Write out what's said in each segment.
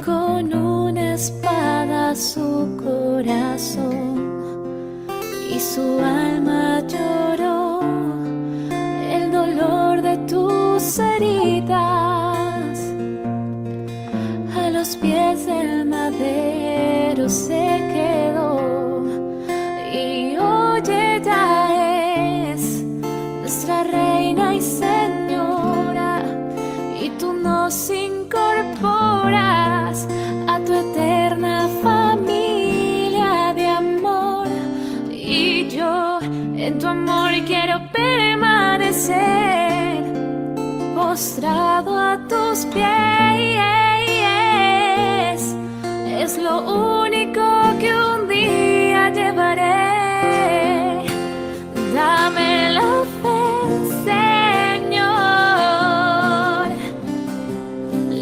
con una espada su corazón y su alma lloró el dolor de tus heridas. A los pies del madero se quedó y hoy ella es nuestra reina y señora, y tú nos incorporas a tu eterna familia de amor. Y yo en tu amor quiero permanecer postrado a tus pies. Es lo único que un día llevaré. Dame la fe, Señor,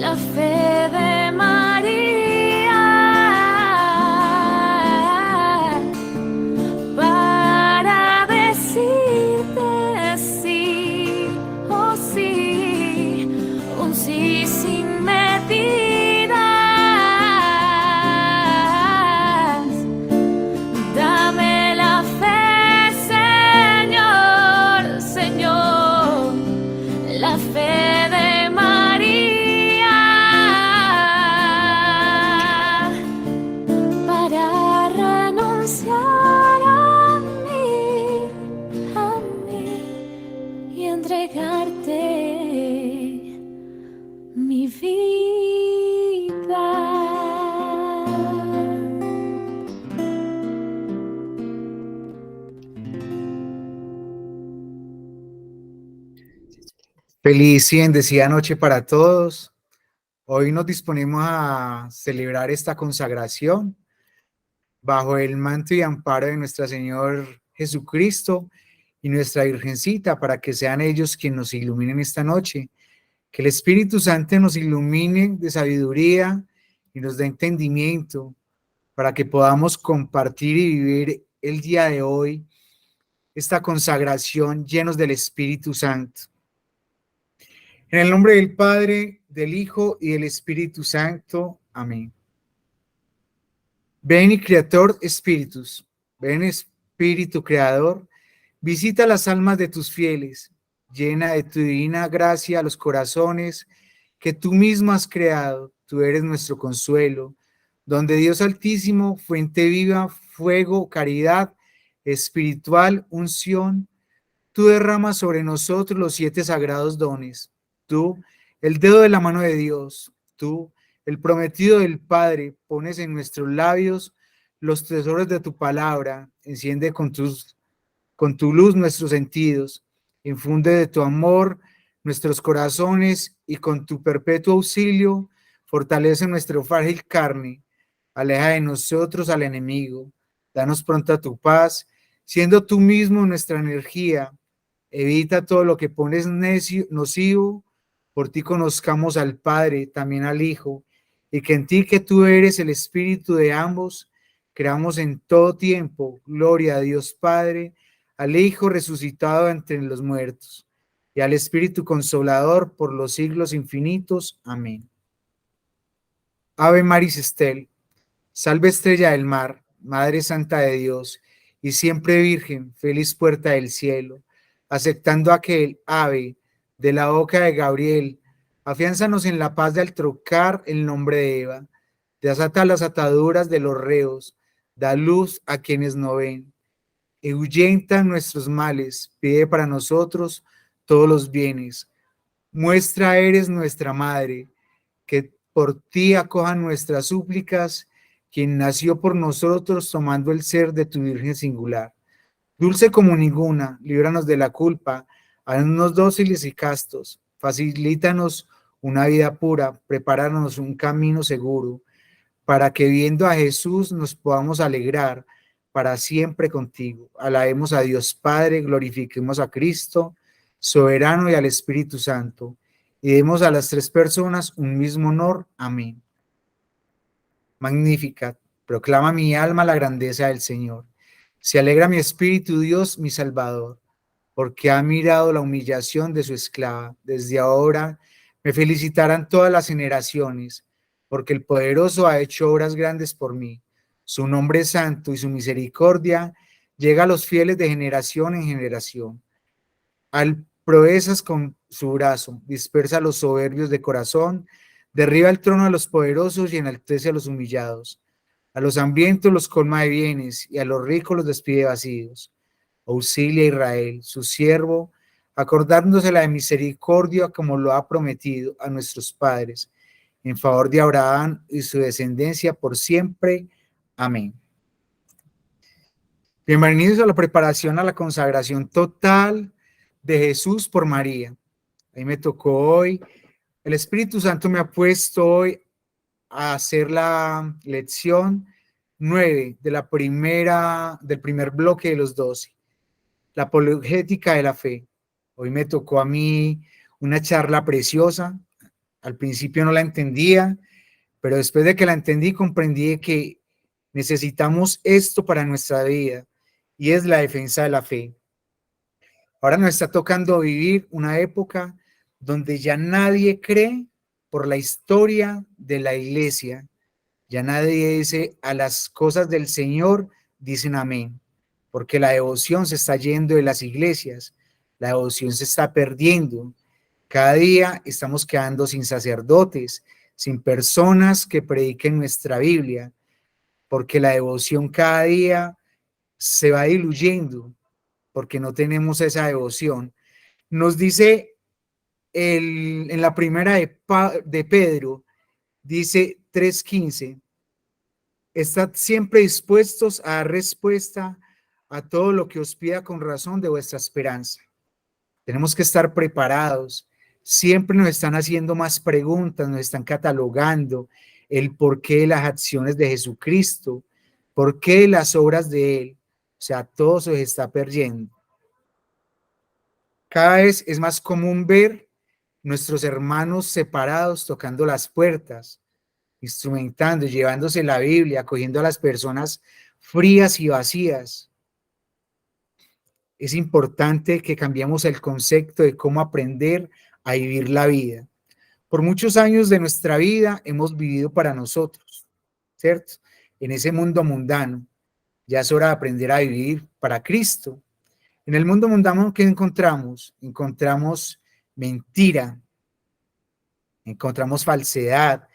la fe de María, para decirte sí, oh sí, un sí sin medidas. Dame la fe, Señor, Señor, la fe de María, para renunciar a mí y entregarte mi vida. Feliz y bendecida noche para todos. Hoy nos disponemos a celebrar esta consagración bajo el manto y amparo de nuestro Señor Jesucristo y nuestra Virgencita, para que sean ellos quienes nos iluminen esta noche. Que el Espíritu Santo nos ilumine de sabiduría y nos dé entendimiento para que podamos compartir y vivir el día de hoy esta consagración llenos del Espíritu Santo. En el nombre del Padre, del Hijo y del Espíritu Santo. Amén. Ven, Creator Espíritus, ven, Espíritu Creador, visita las almas de tus fieles, llena de tu divina gracia los corazones que tú mismo has creado. Tú eres nuestro consuelo, donde Dios Altísimo, fuente viva, fuego, caridad, espiritual, unción, tú derramas sobre nosotros los 7 sagrados dones. Tú, el dedo de la mano de Dios, tú, el prometido del Padre, pones en nuestros labios los tesoros de tu palabra, enciende con tu luz nuestros sentidos, infunde de tu amor nuestros corazones y con tu perpetuo auxilio fortalece nuestra frágil carne, aleja de nosotros al enemigo, danos pronta tu paz, siendo tú mismo nuestra energía, evita todo lo que pones nocivo. Por ti conozcamos al Padre, también al Hijo, y que en ti, que tú eres el Espíritu de ambos, creamos en todo tiempo gloria a Dios Padre, al Hijo resucitado entre los muertos, y al Espíritu Consolador por los siglos infinitos. Amén. Ave Maris Estel, salve estrella del mar, Madre Santa de Dios, y siempre Virgen, feliz puerta del cielo, aceptando aquel ave de la boca de Gabriel, afiánzanos en la paz de al trocar el nombre de Eva, desata las ataduras de los reos, da luz a quienes no ven, ahuyenta nuestros males, pide para nosotros todos los bienes, muestra eres nuestra madre, que por ti acojan nuestras súplicas, quien nació por nosotros tomando el ser de tu Virgen singular. Dulce como ninguna, líbranos de la culpa, haznos dóciles y castos, facilítanos una vida pura, prepáranos un camino seguro, para que viendo a Jesús nos podamos alegrar para siempre contigo. Alabemos a Dios Padre, glorifiquemos a Cristo, soberano, y al Espíritu Santo, y demos a las 3 personas un mismo honor. Amén. Magnificat, proclama mi alma la grandeza del Señor. Se alegra mi espíritu, Dios, mi Salvador, porque ha mirado la humillación de su esclava. Desde ahora me felicitarán todas las generaciones, porque el poderoso ha hecho obras grandes por mí. Su nombre es santo y su misericordia llega a los fieles de generación en generación. Al proezas con su brazo, dispersa a los soberbios de corazón, derriba el trono a los poderosos y enaltece a los humillados. A los hambrientos los colma de bienes y a los ricos los despide vacíos. Auxilia a Israel, su siervo, acordándose la de misericordia como lo ha prometido a nuestros padres, en favor de Abraham y su descendencia por siempre. Amén. Bienvenidos a la preparación a la consagración total de Jesús por María. Ahí me tocó hoy. El Espíritu Santo me ha puesto hoy a hacer la lección 9 de del primer bloque de los 12, la apologética de la fe. Hoy me tocó a mí una charla preciosa. Al principio no la entendía, pero después de que la entendí, comprendí que necesitamos esto para nuestra vida, y es la defensa de la fe. Ahora nos está tocando vivir una época donde ya nadie cree por la historia de la iglesia. Ya nadie dice a las cosas del Señor, dicen amén, porque la devoción se está yendo de las iglesias, la devoción se está perdiendo. Cada día estamos quedando sin sacerdotes, sin personas que prediquen nuestra Biblia, porque la devoción cada día se va diluyendo, porque no tenemos esa devoción. Nos dice en la primera de Pedro, dice 3:15, estad siempre dispuestos a dar respuesta a todo lo que os pida con razón de vuestra esperanza. Tenemos que estar preparados. Siempre nos están haciendo más preguntas, nos están catalogando el porqué de las acciones de Jesucristo, por qué las obras de Él. O sea, todo se está perdiendo. Cada vez es más común ver nuestros hermanos separados tocando las puertas, instrumentando, llevándose la Biblia, acogiendo a las personas frías y vacías. Es importante que cambiemos el concepto de cómo aprender a vivir la vida. Por muchos años de nuestra vida hemos vivido para nosotros, ¿cierto? En ese mundo mundano. Ya es hora de aprender a vivir para Cristo. En el mundo mundano, ¿qué encontramos? Encontramos mentira, encontramos falsedad,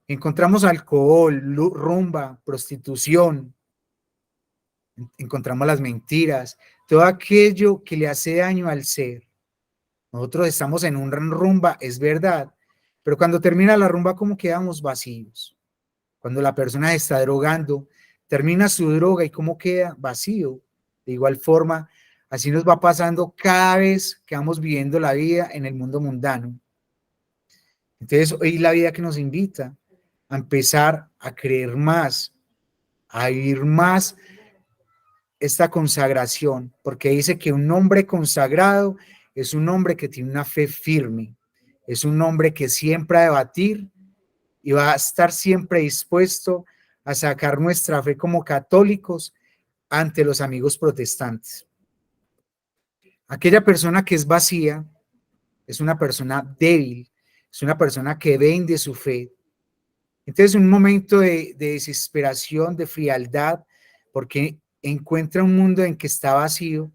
encontramos alcohol, rumba, prostitución, encontramos las mentiras, todo aquello que le hace daño al ser. Nosotros estamos en un rumba, es verdad, pero cuando termina la rumba, ¿cómo quedamos? Vacíos. Cuando la persona se está drogando, termina su droga y ¿cómo queda? Vacío. De igual forma, así nos va pasando cada vez que vamos viviendo la vida en el mundo mundano. Entonces, hoy la vida que nos invita a empezar a creer más, a vivir más esta consagración, porque dice que un hombre consagrado es un hombre que tiene una fe firme, es un hombre que siempre va a debatir y va a estar siempre dispuesto a sacar nuestra fe como católicos ante los amigos protestantes. Aquella persona que es vacía es una persona débil, es una persona que vende su fe. Entonces, un momento de desesperación, de frialdad, porque encuentra un mundo en que está vacío,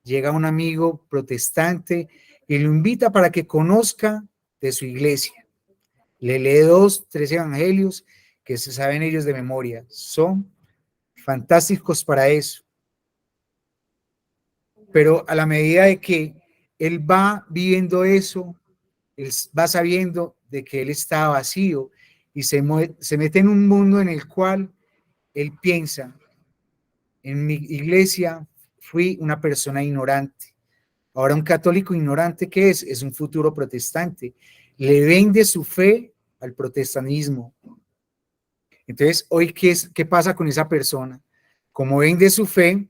llega un amigo protestante y lo invita para que conozca de su iglesia. Le lee 2, 3 evangelios que se saben ellos de memoria. Son fantásticos para eso. Pero a la medida de que él va viviendo eso, él va sabiendo de que él está vacío y se mete en un mundo en el cual él piensa, en mi iglesia fui una persona ignorante. Ahora un católico ignorante, ¿qué es? Es un futuro protestante. Le vende su fe al protestantismo. Entonces, hoy, ¿qué pasa con esa persona? Como vende su fe,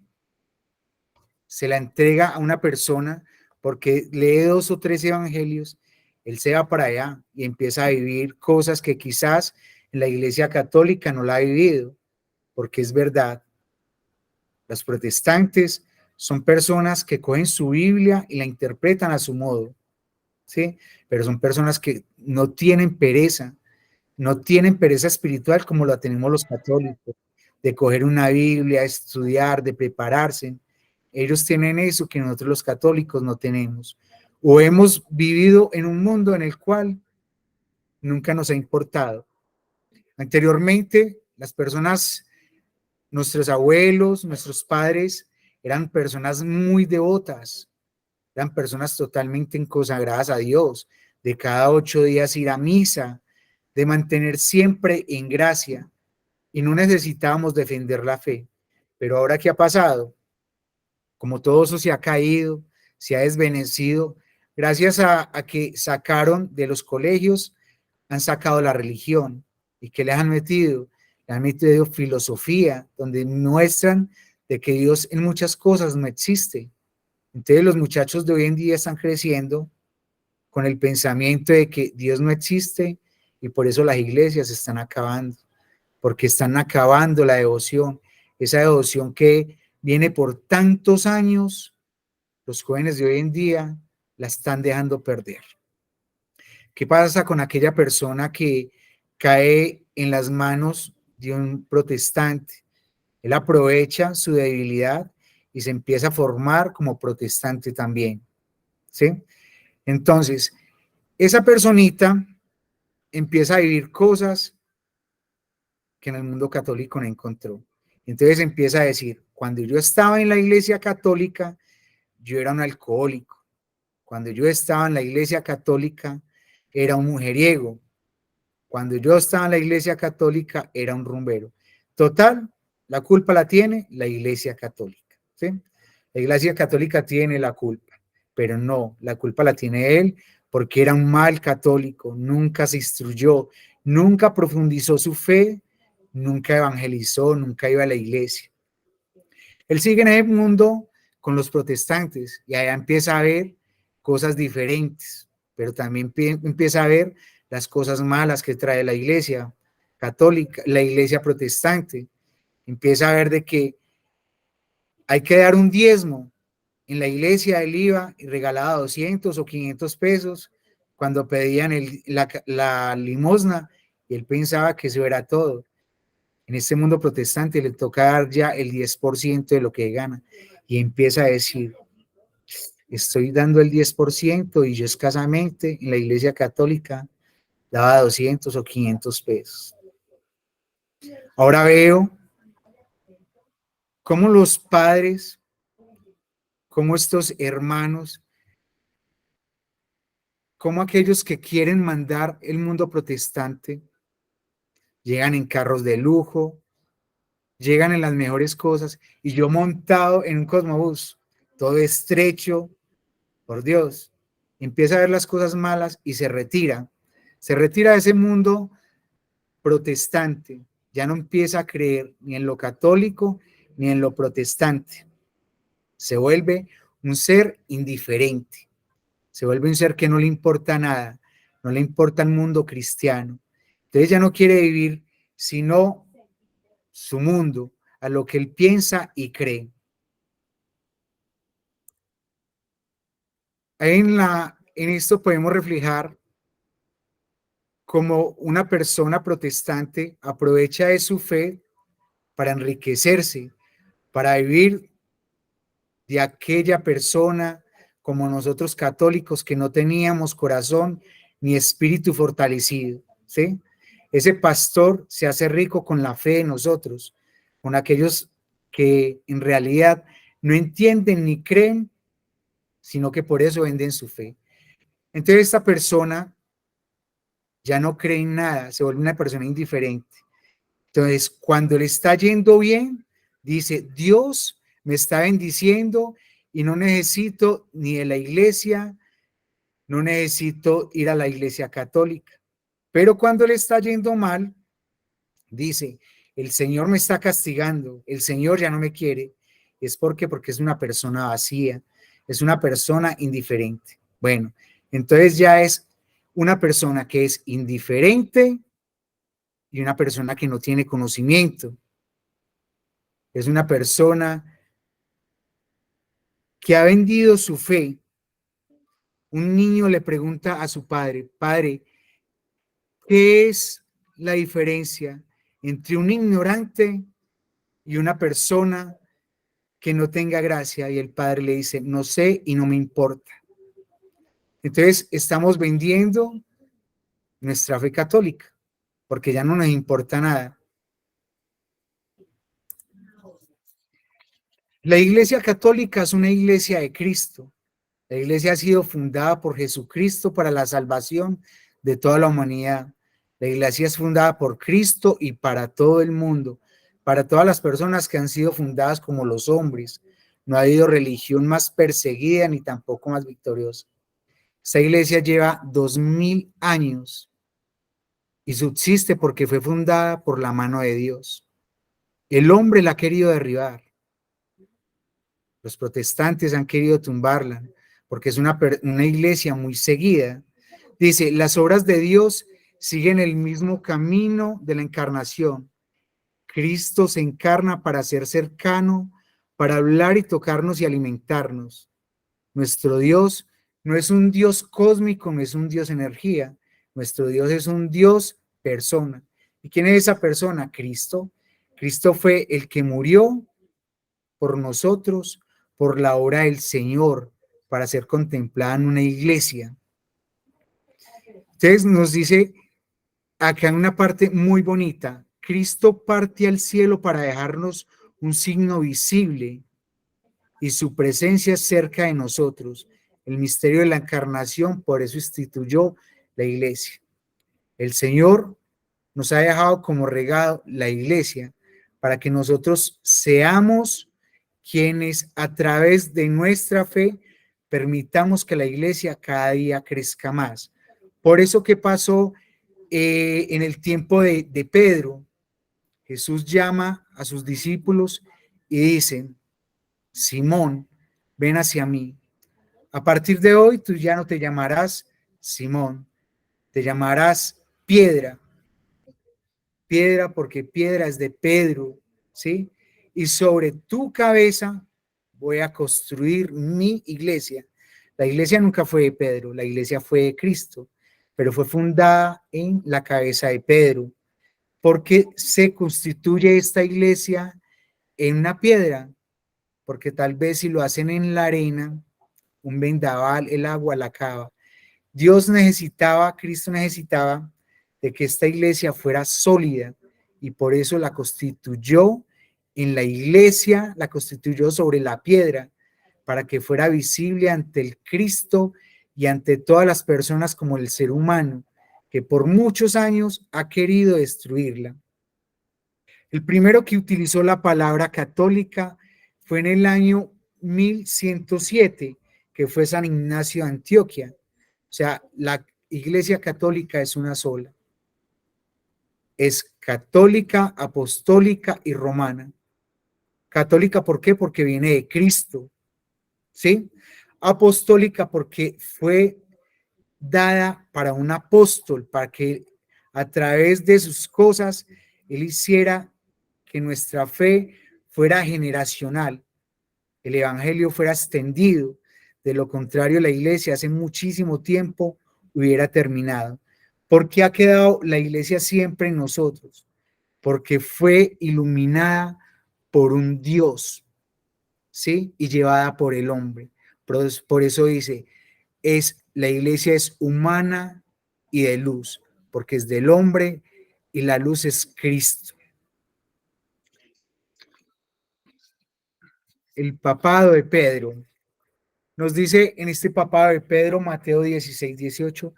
se la entrega a una persona porque lee 2 o 3 evangelios, él se va para allá y empieza a vivir cosas que quizás en la iglesia católica no la ha vivido, porque es verdad. Los protestantes son personas que cogen su Biblia y la interpretan a su modo, ¿sí? Pero son personas que no tienen pereza no tienen pereza espiritual como la tenemos los católicos, de coger una Biblia, estudiar, de prepararse. Ellos tienen eso que nosotros los católicos no tenemos. O hemos vivido en un mundo en el cual nunca nos ha importado. Anteriormente, las personas, nuestros abuelos, nuestros padres, eran personas muy devotas, eran personas totalmente consagradas a Dios, de cada 8 días ir a misa, de mantener siempre en gracia, y no necesitábamos defender la fe. Pero ahora, ¿qué ha pasado? Como todo eso se ha caído, se ha desvanecido, gracias a que sacaron de los colegios, han sacado la religión. ¿Y qué les han metido? Le han metido filosofía, donde muestran de que Dios en muchas cosas no existe. Entonces los muchachos de hoy en día están creciendo con el pensamiento de que Dios no existe y por eso las iglesias se están acabando, porque están acabando la devoción, esa devoción que viene por tantos años, los jóvenes de hoy en día la están dejando perder. ¿Qué pasa con aquella persona que cae en las manos de un protestante? Él aprovecha su debilidad y se empieza a formar como protestante también, ¿sí? Entonces, esa personita empieza a vivir cosas que en el mundo católico no encontró. Entonces empieza a decir, cuando yo estaba en la iglesia católica, yo era un alcohólico. Cuando yo estaba en la iglesia católica, era un mujeriego. Cuando yo estaba en la iglesia católica, era un rumbero. Total, la culpa la tiene la iglesia católica, ¿sí? La iglesia católica tiene la culpa, pero no, la culpa la tiene él porque era un mal católico, nunca se instruyó, nunca profundizó su fe, nunca evangelizó, nunca iba a la iglesia. Él sigue en el mundo con los protestantes y allá empieza a ver cosas diferentes, pero también empieza a ver las cosas malas que trae la iglesia católica, la iglesia protestante. Empieza a ver de que hay que dar un diezmo. En la iglesia él iba y regalaba 200 o 500 pesos cuando pedían la limosna y él pensaba que eso era todo. En este mundo protestante le toca dar ya el 10% de lo que gana y empieza a decir, estoy dando el 10% y yo escasamente en la iglesia católica daba 200 o 500 pesos. Ahora veo cómo los padres, cómo estos hermanos, cómo aquellos que quieren mandar el mundo protestante llegan en carros de lujo, llegan en las mejores cosas y yo montado en un Cosmobús, todo estrecho, por Dios, empieza a ver las cosas malas y se retira de ese mundo protestante, ya no empieza a creer ni en lo católico ni en lo protestante, se vuelve un ser indiferente, se vuelve un ser que no le importa nada, no le importa el mundo cristiano, entonces ya no quiere vivir sino su mundo, a lo que él piensa y cree. En esto podemos reflejar como una persona protestante aprovecha de su fe para enriquecerse, para vivir de aquella persona como nosotros católicos que no teníamos corazón ni espíritu fortalecido, ¿sí? Ese pastor se hace rico con la fe de nosotros, con aquellos que en realidad no entienden ni creen, sino que por eso venden su fe. Entonces esta persona ya no cree en nada, se vuelve una persona indiferente. Entonces, cuando le está yendo bien, dice, Dios me está bendiciendo y no necesito ni de la iglesia, no necesito ir a la iglesia católica. Pero cuando le está yendo mal, dice, el Señor me está castigando, el Señor ya no me quiere. Es porque es una persona vacía, es una persona indiferente. Bueno, entonces ya es una persona que es indiferente y una persona que no tiene conocimiento. Es una persona que ha vendido su fe. Un niño le pregunta a su padre, padre, ¿qué es la diferencia entre un ignorante y una persona que no tenga gracia? Y el Padre le dice, no sé y no me importa. Entonces estamos vendiendo nuestra fe católica, porque ya no nos importa nada. La Iglesia Católica es una iglesia de Cristo. La iglesia ha sido fundada por Jesucristo para la salvación de toda la humanidad. La iglesia es fundada por Cristo y para todo el mundo, para todas las personas que han sido fundadas como los hombres. No ha habido religión más perseguida ni tampoco más victoriosa. Esta iglesia lleva 2000 años y subsiste porque fue fundada por la mano de Dios. El hombre la ha querido derribar. Los protestantes han querido tumbarla porque es una iglesia muy seguida. Dice, las obras de Dios siguen el mismo camino de la encarnación. Cristo se encarna para ser cercano, para hablar y tocarnos y alimentarnos. Nuestro Dios no es un Dios cósmico, no es un Dios energía. Nuestro Dios es un Dios persona. ¿Y quién es esa persona? Cristo. Cristo fue el que murió por nosotros, por la obra del Señor, para ser contemplada en una iglesia. Entonces nos dice acá en una parte muy bonita, Cristo parte al cielo para dejarnos un signo visible y su presencia es cerca de nosotros. El misterio de la encarnación, por eso instituyó la iglesia. El Señor nos ha dejado como regalo la iglesia para que nosotros seamos quienes a través de nuestra fe permitamos que la iglesia cada día crezca más. Por eso que pasó en el tiempo de Pedro, Jesús llama a sus discípulos y dice, Simón, ven hacia mí. A partir de hoy tú ya no te llamarás Simón, te llamarás Piedra. Piedra porque piedra es de Pedro, ¿sí? Y sobre tu cabeza voy a construir mi iglesia. La iglesia nunca fue de Pedro, la iglesia fue de Cristo, pero fue fundada en la cabeza de Pedro. ¿Por qué se constituye esta iglesia en una piedra? Porque tal vez si lo hacen en la arena, un vendaval, el agua la acaba. Cristo necesitaba de que esta iglesia fuera sólida y por eso la constituyó en la iglesia, la constituyó sobre la piedra para que fuera visible ante el Cristo y ante todas las personas como el ser humano que por muchos años ha querido destruirla. El primero que utilizó la palabra católica fue en el año 1107, que fue San Ignacio de Antioquia. O sea, la iglesia católica es una sola. Es católica, apostólica y romana. Católica, ¿por qué? Porque viene de Cristo, ¿sí? Apostólica porque fue dada para un apóstol, para que a través de sus cosas él hiciera que nuestra fe fuera generacional, el evangelio fuera extendido. De lo contrario, la iglesia hace muchísimo tiempo hubiera terminado. ¿Por qué ha quedado la iglesia siempre en nosotros? Porque fue iluminada por un Dios, ¿sí? Y llevada por el hombre. Por eso dice, la iglesia es humana y de luz, porque es del hombre y la luz es Cristo. El papado de Pedro. Nos dice en este papado de Pedro, Mateo 16:18,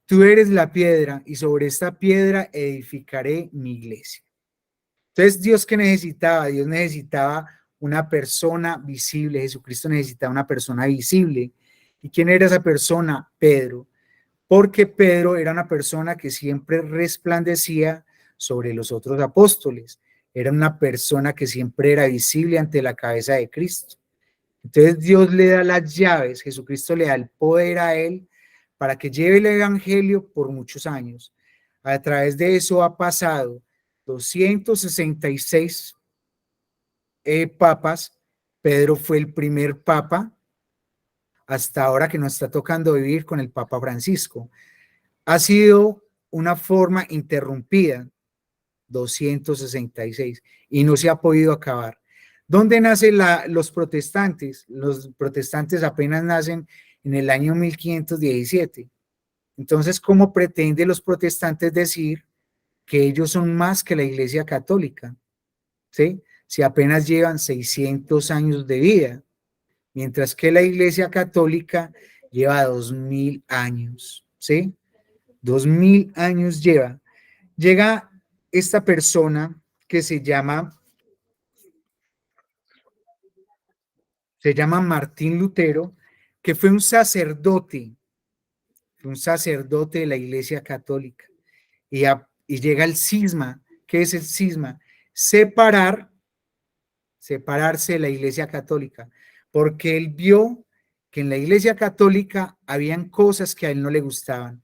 tú eres la piedra y sobre esta piedra edificaré mi iglesia. Entonces, ¿Dios qué necesitaba? Dios necesitaba una persona visible. Jesucristo necesitaba una persona visible. ¿Y quién era esa persona? Pedro. Porque Pedro era una persona que siempre resplandecía sobre los otros apóstoles. Era una persona que siempre era visible ante la cabeza de Cristo. Entonces Dios le da las llaves, Jesucristo le da el poder a él para que lleve el evangelio por muchos años. A través de eso ha pasado 266 papas. Pedro fue el primer papa hasta ahora que nos está tocando vivir con el Papa Francisco. Ha sido una forma interrumpida, 266, y no se ha podido acabar. ¿Dónde nacen los protestantes? Los protestantes apenas nacen en el año 1517. Entonces, ¿cómo pretenden los protestantes decir que ellos son más que la Iglesia Católica? ¿Sí? Si apenas llevan 600 años de vida, mientras que la Iglesia Católica lleva 2000 años, ¿sí? 2000 años lleva. Llega esta persona que se llama Martín Lutero, que fue un sacerdote de la Iglesia Católica. Y llega el cisma. ¿Qué es el cisma? Separarse de la Iglesia Católica, porque él vio que en la Iglesia Católica habían cosas que a él no le gustaban.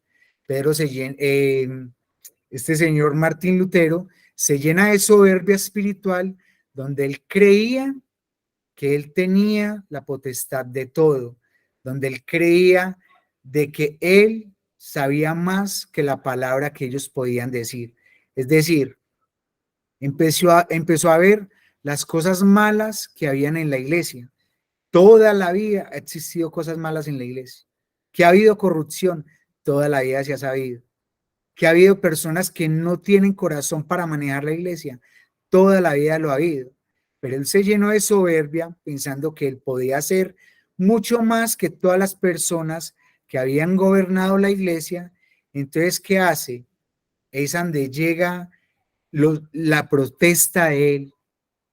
Este señor Martín Lutero se llena de soberbia espiritual, donde él creía que él tenía la potestad de todo, donde él creía de que él sabía más que la palabra que ellos podían decir. Es decir, empezó a ver las cosas malas que habían en la iglesia. Toda la vida ha existido cosas malas en la iglesia. Que ha habido corrupción, toda la vida se ha sabido. Que ha habido personas que no tienen corazón para manejar la iglesia, toda la vida lo ha habido. Pero él se llenó de soberbia pensando que él podía hacer mucho más que todas las personas que habían gobernado la iglesia. Entonces, ¿qué hace? Es donde llega la protesta de él.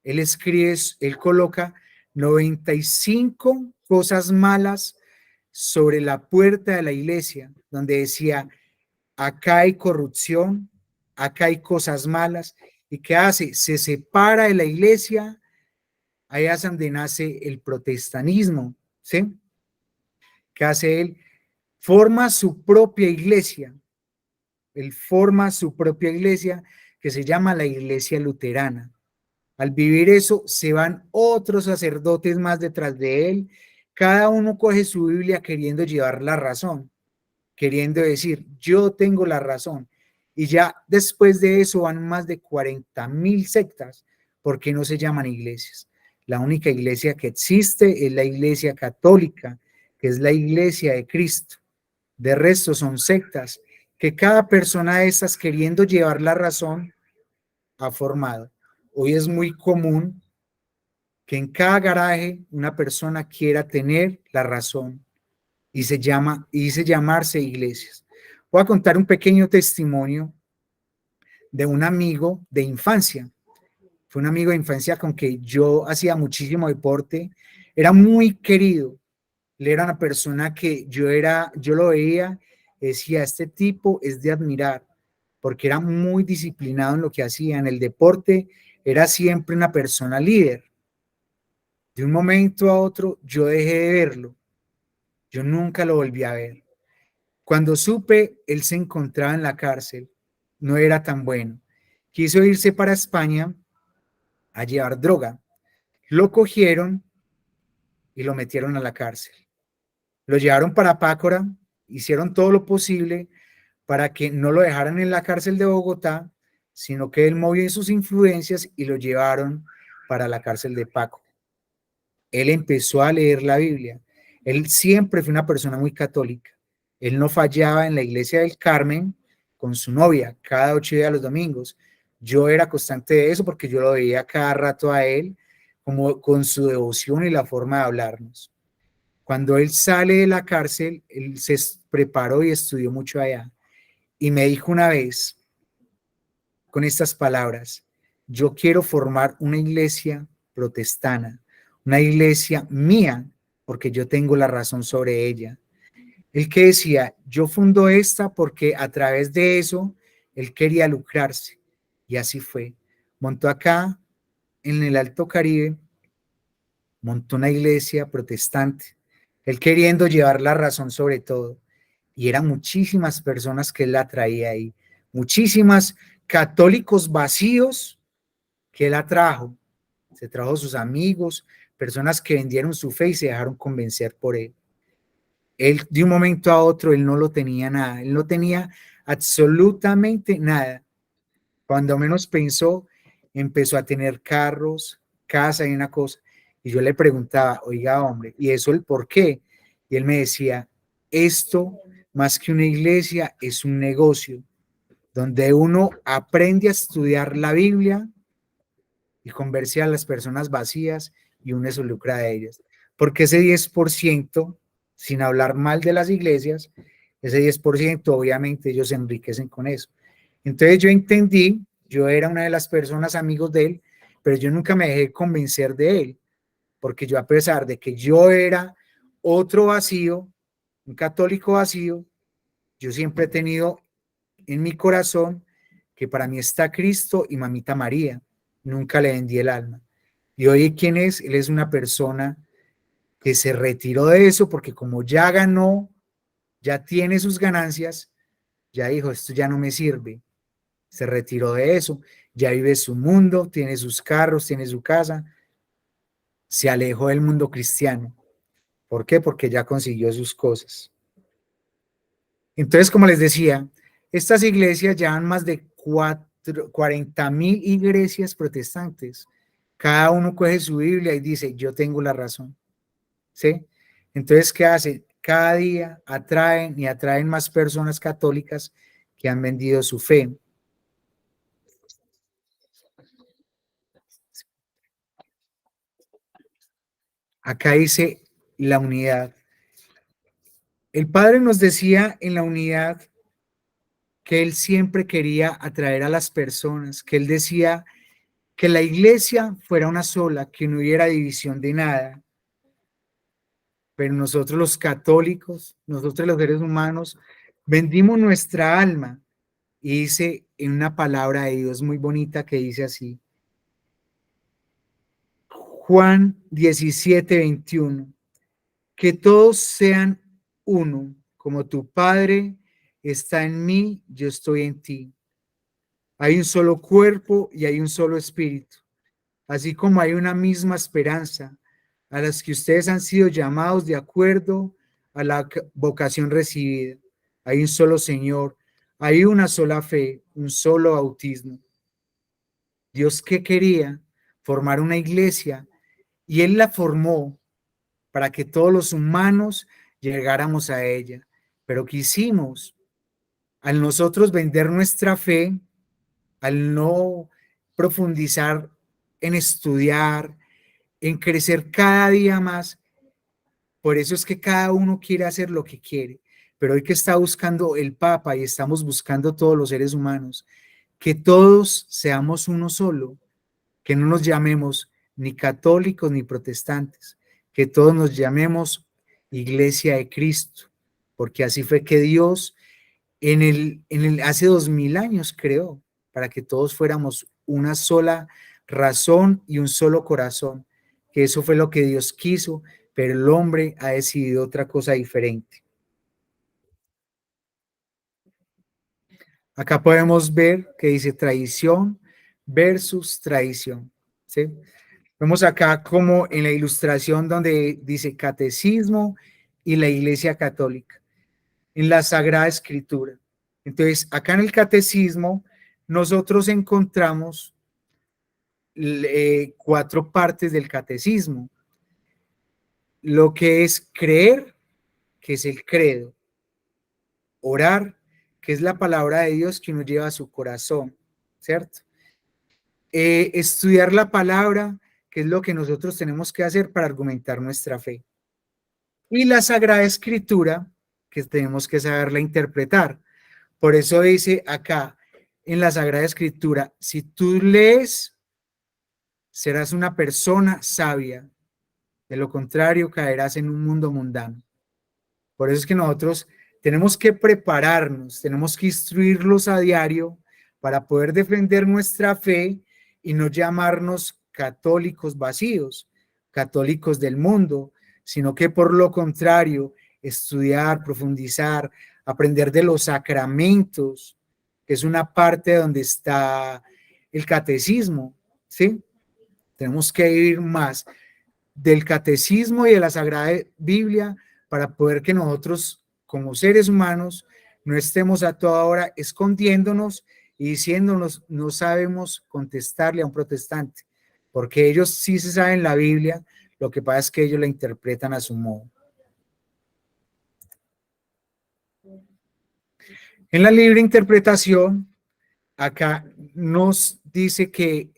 Él escribe, él coloca 95 cosas malas sobre la puerta de la iglesia, donde decía, acá hay corrupción, acá hay cosas malas. ¿Y qué hace? Se separa de la iglesia, ahí es donde nace el protestantismo, ¿sí? ¿Qué hace él? Forma su propia iglesia. Él forma su propia iglesia que se llama la Iglesia Luterana. Al vivir eso, se van otros sacerdotes más detrás de él. Cada uno coge su Biblia queriendo llevar la razón, queriendo decir, yo tengo la razón. Y ya después de eso van más de 40,000 sectas, porque no se llaman iglesias. La única iglesia que existe es la Iglesia Católica, que es la Iglesia de Cristo. De resto son sectas que cada persona de estas queriendo llevar la razón ha formado. Hoy es muy común que en cada garaje una persona quiera tener la razón y dice llamarse iglesias. Voy a contar un pequeño testimonio de un amigo de infancia. Fue un amigo de infancia con que yo hacía muchísimo deporte, era muy querido. Él era una persona que yo lo veía, decía, este tipo es de admirar, porque era muy disciplinado en lo que hacía. En el deporte era siempre una persona líder. De un momento a otro yo dejé de verlo. Yo nunca lo volví a ver. Cuando supe, él se encontraba en la cárcel. No era tan bueno. Quiso irse para España a llevar droga. Lo cogieron y lo metieron a la cárcel. Lo llevaron para Pácora, hicieron todo lo posible para que no lo dejaran en la cárcel de Bogotá, sino que él movió sus influencias y lo llevaron para la cárcel de Paco. Él empezó a leer la Biblia. Él siempre fue una persona muy católica. Él no fallaba en la iglesia del Carmen con su novia cada 8 días los domingos. Yo era constante de eso porque yo lo veía cada rato a él como con su devoción y la forma de hablarnos. Cuando él sale de la cárcel, él se preparó y estudió mucho allá. Y me dijo una vez, con estas palabras, yo quiero formar una iglesia protestana, una iglesia mía, porque yo tengo la razón sobre ella. Él que decía, yo fundo esta porque a través de eso, él quería lucrarse. Y así fue. Montó acá, en el Alto Caribe, montó una iglesia protestante, él queriendo llevar la razón sobre todo. Y eran muchísimas personas que él la traía ahí, muchísimas católicos vacíos que él atrajo. Se trajo sus amigos, personas que vendieron su fe y se dejaron convencer por él. Él de un momento a otro, él no lo tenía nada, él no tenía absolutamente nada. Cuando menos pensó, empezó a tener carros, casa y una cosa. Y yo le preguntaba, oiga, hombre, ¿y eso el por qué? Y él me decía, esto más que una iglesia es un negocio donde uno aprende a estudiar la Biblia y converse a las personas vacías y uno se lucra de ellas. Porque ese 10%, sin hablar mal de las iglesias, ese 10% obviamente ellos se enriquecen con eso. Entonces yo entendí, yo era una de las personas amigos de él, pero yo nunca me dejé convencer de él, porque yo a pesar de que yo era otro vacío, un católico vacío, yo siempre he tenido en mi corazón que para mí está Cristo y Mamita María. Nunca le vendí el alma. Y hoy, ¿quién es? Él es una persona que se retiró de eso porque como ya ganó, ya tiene sus ganancias, ya dijo, esto ya no me sirve. Se retiró de eso, ya vive su mundo, tiene sus carros, tiene su casa, se alejó del mundo cristiano. ¿Por qué? Porque ya consiguió sus cosas. Entonces, como les decía, estas iglesias llevan más de 40,000 iglesias protestantes. Cada uno coge su Biblia y dice, yo tengo la razón. ¿Sí? Entonces, ¿qué hacen? Cada día atraen y atraen más personas católicas que han vendido su fe. Acá dice la unidad. El Padre nos decía en la unidad que Él siempre quería atraer a las personas, que Él decía que la iglesia fuera una sola, que no hubiera división de nada. Pero nosotros los católicos, nosotros los seres humanos, vendimos nuestra alma. Y dice en una palabra de Dios muy bonita que dice así, Juan 17:21, que todos sean uno, como tu Padre está en mí, yo estoy en ti. Hay un solo cuerpo y hay un solo espíritu, así como hay una misma esperanza a las que ustedes han sido llamados de acuerdo a la vocación recibida. Hay un solo Señor, hay una sola fe, un solo bautismo. Dios, ¿qué quería? Formar una iglesia, y Él la formó para que todos los humanos llegáramos a ella. Pero ¿qué hicimos? Al nosotros vender nuestra fe, al no profundizar en estudiar, en crecer cada día más. Por eso es que cada uno quiere hacer lo que quiere. Pero hoy que está buscando el Papa y estamos buscando todos los seres humanos, que todos seamos uno solo, que no nos llamemos ni católicos ni protestantes, que todos nos llamemos Iglesia de Cristo, porque así fue que Dios hace 2000 años creó, para que todos fuéramos una sola razón y un solo corazón, que eso fue lo que Dios quiso, pero el hombre ha decidido otra cosa diferente. Acá podemos ver que dice tradición versus tradición, ¿sí? Vemos acá como en la ilustración donde dice catecismo y la Iglesia Católica, en la Sagrada Escritura. Entonces, acá en el catecismo, nosotros encontramos 4 partes del catecismo. Lo que es creer, que es el credo. Orar, que es la palabra de Dios que nos lleva a su corazón, ¿cierto? Estudiar la palabra, que es lo que nosotros tenemos que hacer para argumentar nuestra fe. Y la Sagrada Escritura, que tenemos que saberla interpretar. Por eso dice acá en la Sagrada Escritura, si tú lees, serás una persona sabia. De lo contrario, caerás en un mundo mundano. Por eso es que nosotros tenemos que prepararnos, tenemos que instruirlos a diario para poder defender nuestra fe y no llamarnos católicos vacíos, católicos del mundo, sino que por lo contrario, estudiar, profundizar, aprender de los sacramentos, que es una parte donde está el catecismo, ¿sí? Tenemos que ir más del catecismo y de la Sagrada Biblia para poder que nosotros, como seres humanos, no estemos a toda hora escondiéndonos y diciéndonos, no sabemos contestarle a un protestante, porque ellos sí se saben la Biblia, lo que pasa es que ellos la interpretan a su modo. En la libre interpretación, acá nos dice que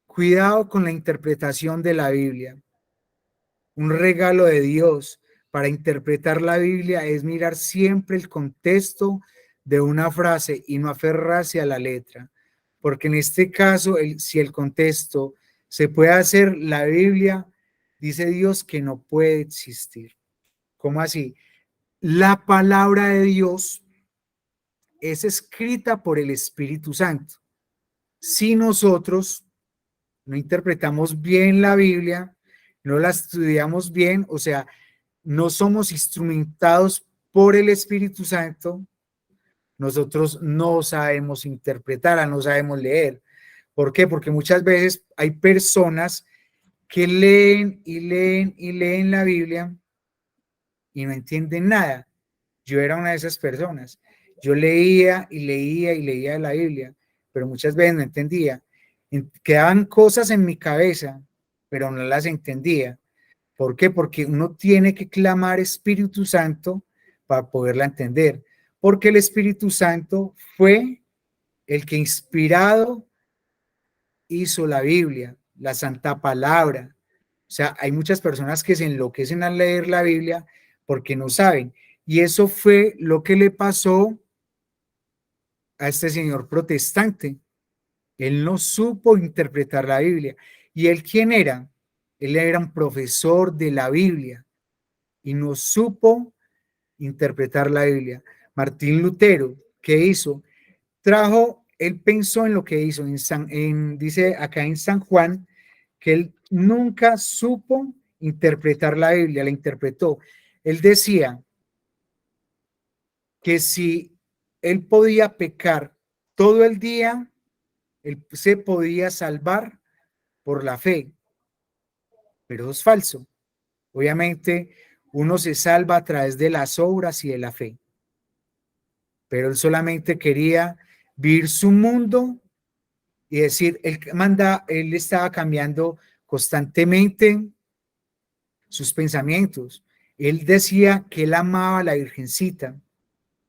cuidado con la interpretación de la Biblia. Un regalo de Dios para interpretar la Biblia es mirar siempre el contexto de una frase y no aferrarse a la letra, porque en este caso, si el contexto se puede hacer, la Biblia dice Dios que no puede existir. ¿Cómo así? La palabra de Dios es escrita por el Espíritu Santo. Si nosotros no interpretamos bien la Biblia, no la estudiamos bien, o sea, no somos instrumentados por el Espíritu Santo, nosotros no sabemos interpretarla, no sabemos leer. ¿Por qué? Porque muchas veces hay personas que leen y leen y leen la Biblia y no entienden nada. Yo era una de esas personas. Yo leía y leía y leía la Biblia, pero muchas veces no entendía. Quedaban cosas en mi cabeza, pero no las entendía. ¿Por qué? Porque uno tiene que clamar Espíritu Santo para poderla entender. Porque el Espíritu Santo fue el que inspirado hizo la Biblia, la Santa Palabra. O sea, hay muchas personas que se enloquecen al leer la Biblia porque no saben. Y eso fue lo que le pasó a este señor protestante. Él no supo interpretar la Biblia. ¿Y él quién era? Él era un profesor de la Biblia y no supo interpretar la Biblia. Martín Lutero, ¿qué hizo? Él pensó en lo que hizo, dice acá en San Juan, que él nunca supo interpretar la Biblia, la interpretó. Él decía que si él podía pecar todo el día, él se podía salvar por la fe, pero es falso. Obviamente, uno se salva a través de las obras y de la fe, pero él solamente quería vivir su mundo y decir, él estaba cambiando constantemente sus pensamientos. Él decía que él amaba a la Virgencita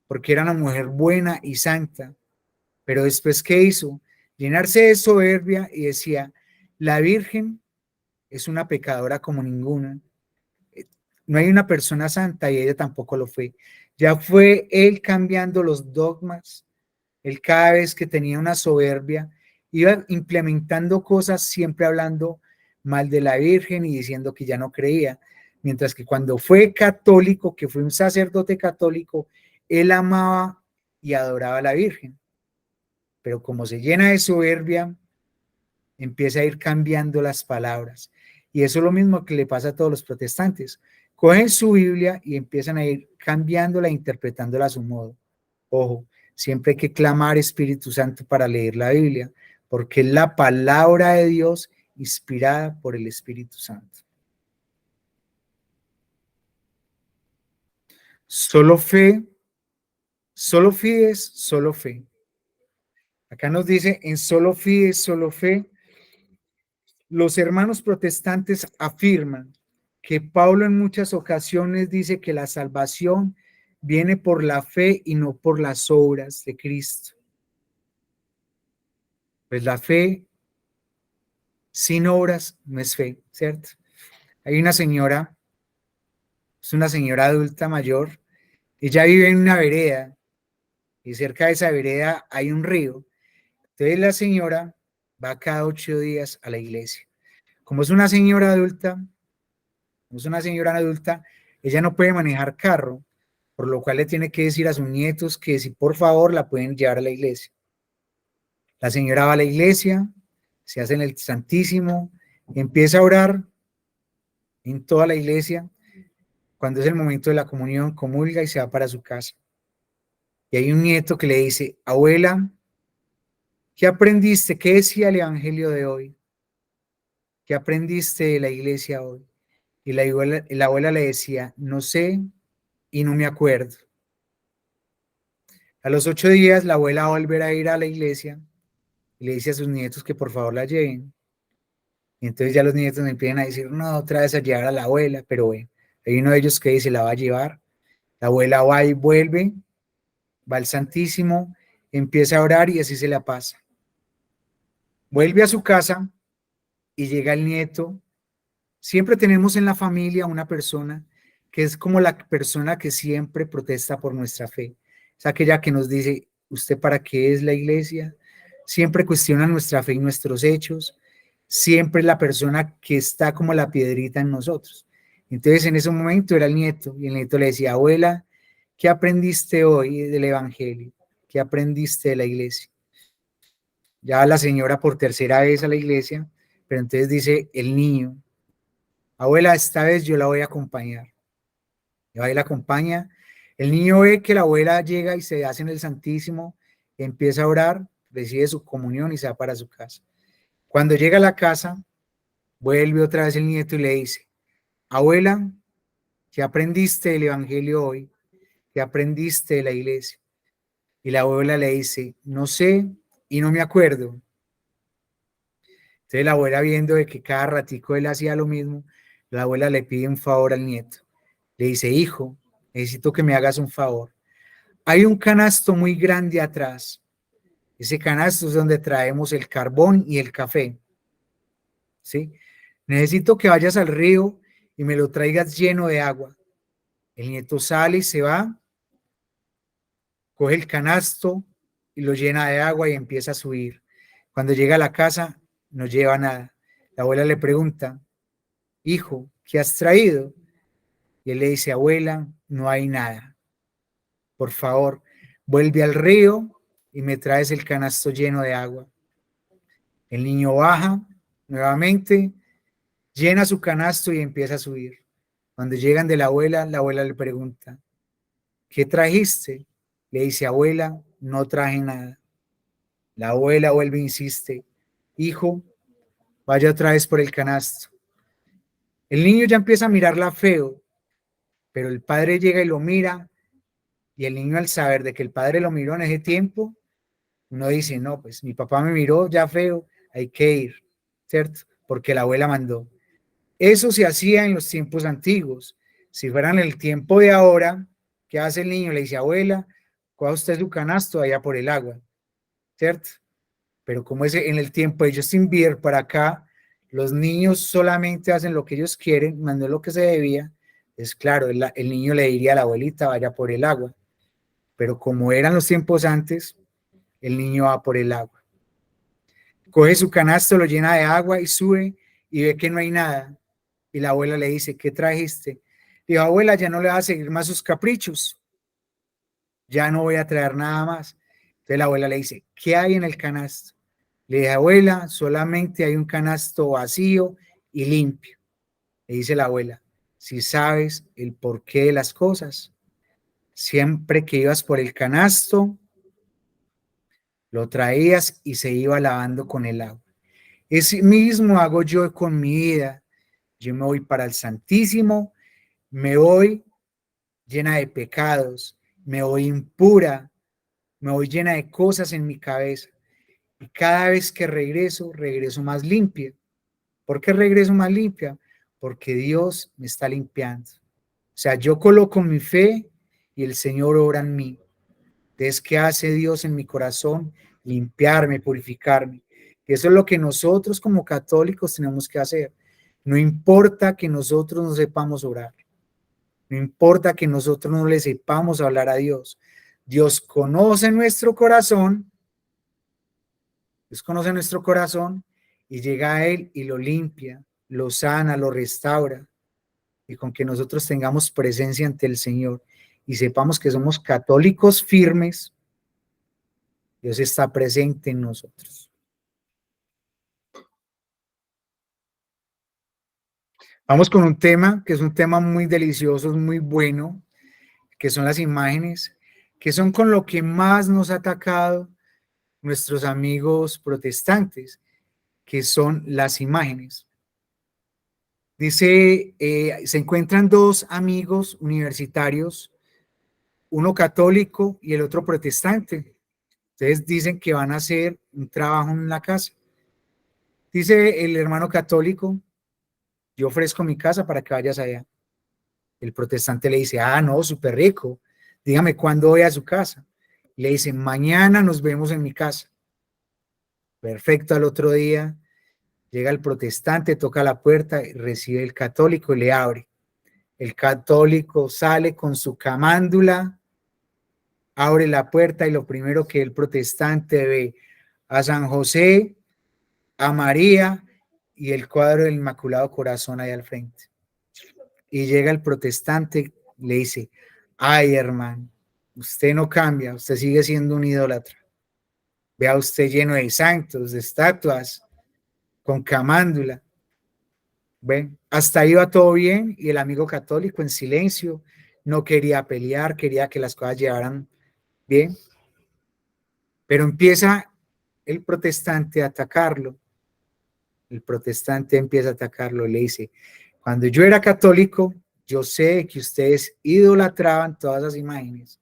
porque era una mujer buena y santa, pero después, ¿qué hizo? Llenarse de soberbia y decía, la Virgen es una pecadora como ninguna. No hay una persona santa y ella tampoco lo fue. Ya fue él cambiando los dogmas. Él cada vez que tenía una soberbia, iba implementando cosas, siempre hablando mal de la Virgen y diciendo que ya no creía. Mientras que cuando fue católico, que fue un sacerdote católico, él amaba y adoraba a la Virgen. Pero como se llena de soberbia, empieza a ir cambiando las palabras. Y eso es lo mismo que le pasa a todos los protestantes. Cogen su Biblia y empiezan a ir cambiándola e interpretándola a su modo. Ojo, siempre hay que clamar Espíritu Santo para leer la Biblia, porque es la palabra de Dios inspirada por el Espíritu Santo. Solo fe, solo fides, solo fe. Acá nos dice, en solo fides, solo fe. Los hermanos protestantes afirman que Pablo en muchas ocasiones dice que la salvación viene por la fe y no por las obras de Cristo. Pues la fe sin obras no es fe, ¿cierto? Hay una señora, es una señora adulta mayor, ella vive en una vereda y cerca de esa vereda hay un río. Entonces la señora va cada 8 días a la iglesia. Como es una señora adulta, ella no puede manejar carro, por lo cual le tiene que decir a sus nietos que si por favor la pueden llevar a la iglesia. La señora va a la iglesia, se hace en el Santísimo, empieza a orar en toda la iglesia. Cuando es el momento de la comunión, comulga y se va para su casa. Y hay un nieto que le dice, abuela, ¿qué aprendiste? ¿Qué decía el evangelio de hoy? ¿Qué aprendiste de la iglesia hoy? Y la abuela le decía, no sé y no me acuerdo. A los 8 días, la abuela va a volver a ir a la iglesia y le dice a sus nietos que por favor la lleven. Y entonces ya los nietos me empiezan a decir, no, otra vez a llevar a la abuela, pero bueno, hay uno de ellos que dice, la va a llevar. La abuela va y vuelve, va al Santísimo, empieza a orar y así se la pasa. Vuelve a su casa y llega el nieto. Siempre tenemos en la familia una persona que es como la persona que siempre protesta por nuestra fe. Es aquella que nos dice, ¿usted para qué es la iglesia? Siempre cuestiona nuestra fe y nuestros hechos. Siempre es la persona que está como la piedrita en nosotros. Entonces en ese momento era el nieto y el nieto le decía, abuela, ¿qué aprendiste hoy del evangelio? ¿Qué aprendiste de la iglesia? Ya la señora por tercera vez a la iglesia, pero entonces dice el niño, abuela, esta vez yo la voy a acompañar. Y va y la acompaña. El niño ve que la abuela llega y se hace en el Santísimo, empieza a orar, recibe su comunión y se va para su casa. Cuando llega a la casa, vuelve otra vez el nieto y le dice, abuela, ¿qué aprendiste del evangelio hoy? ¿Qué aprendiste de la iglesia? Y la abuela le dice, no sé y no me acuerdo. Entonces la abuela, viendo de que cada ratico él hacía lo mismo, la abuela le pide un favor al nieto. Le dice, hijo, necesito que me hagas un favor. Hay un canasto muy grande atrás. Ese canasto es donde traemos el carbón y el café. ¿Sí? Necesito que vayas al río y me lo traigas lleno de agua. El nieto sale y se va, coge el canasto y lo llena de agua y empieza a subir. Cuando llega a la casa, no lleva nada. La abuela le pregunta, hijo, ¿qué has traído? Y él le dice, abuela, no hay nada. Por favor, vuelve al río y me traes el canasto lleno de agua. El niño baja nuevamente, llena su canasto y empieza a subir. Cuando llegan de la abuela le pregunta, ¿qué trajiste? Le dice, abuela, no traje nada. La abuela vuelve e insiste, hijo, vaya otra vez por el canasto. El niño ya empieza a mirarla feo, pero el padre llega y lo mira, y el niño, al saber de que el padre lo miró en ese tiempo, uno dice, no, pues mi papá me miró ya feo, hay que ir, ¿cierto? Porque la abuela mandó. Eso se hacía en los tiempos antiguos. Si fueran el tiempo de ahora, ¿qué hace el niño? Le dice, abuela, coja usted su canasto allá por el agua, ¿cierto? Pero como es en el tiempo de Justin Bieber para acá, los niños solamente hacen lo que ellos quieren, más no lo que se debía, es claro, el niño le diría a la abuelita, vaya por el agua. Pero como eran los tiempos antes, el niño va por el agua. Coge su canasto, lo llena de agua y sube y ve que no hay nada. Y la abuela le dice, ¿qué trajiste? Dijo, abuela, ya no le va a seguir más sus caprichos. Ya no voy a traer nada más. Entonces la abuela le dice, ¿qué hay en el canasto? Le dije, abuela, solamente hay un canasto vacío y limpio. Le dice la abuela, si sabes el porqué de las cosas, siempre que ibas por el canasto, lo traías y se iba lavando con el agua. Ese mismo hago yo con mi vida. Yo me voy para el Santísimo, me voy llena de pecados, me voy impura, me voy llena de cosas en mi cabeza. Y cada vez que regreso, regreso más limpia. ¿Por qué regreso más limpia? Porque Dios me está limpiando. O sea, yo coloco mi fe y el Señor obra en mí. Entonces, ¿qué hace Dios en mi corazón? Limpiarme, purificarme. Y eso es lo que nosotros como católicos tenemos que hacer. No importa que nosotros no sepamos orar. No importa que nosotros no le sepamos hablar a Dios. Dios conoce nuestro corazón. Dios conoce nuestro corazón y llega a Él y lo limpia, lo sana, lo restaura. Y con que nosotros tengamos presencia ante el Señor y sepamos que somos católicos firmes, Dios está presente en nosotros. Vamos con un tema que es un tema muy delicioso, muy bueno, que son las imágenes, que son con lo que más nos ha atacado nuestros amigos protestantes, que son las imágenes. Dice, se encuentran dos amigos universitarios uno católico y el otro protestante. Entonces dicen que van a hacer un trabajo en la casa. Dice el hermano católico, yo ofrezco mi casa para que vayas allá. El protestante le dice, ah, no, súper rico. Dígame cuándo voy a su casa. Le dice, mañana nos vemos en mi casa. Perfecto, al otro día llega el protestante, toca la puerta, recibe el católico y le abre. El católico sale con su camándula, abre la puerta y lo primero que el protestante ve a San José, a María y el cuadro del Inmaculado Corazón ahí al frente. Y llega el protestante, le dice, ay hermano, usted no cambia, usted sigue siendo un idólatra. Vea usted lleno de santos, de estatuas, con camándula. ¿Ven? Hasta ahí va todo bien y el amigo católico en silencio, no quería pelear, quería que las cosas llevaran bien. Pero empieza el protestante a atacarlo. El protestante empieza a atacarlo, le dice, cuando yo era católico, yo sé que ustedes idolatraban todas las imágenes.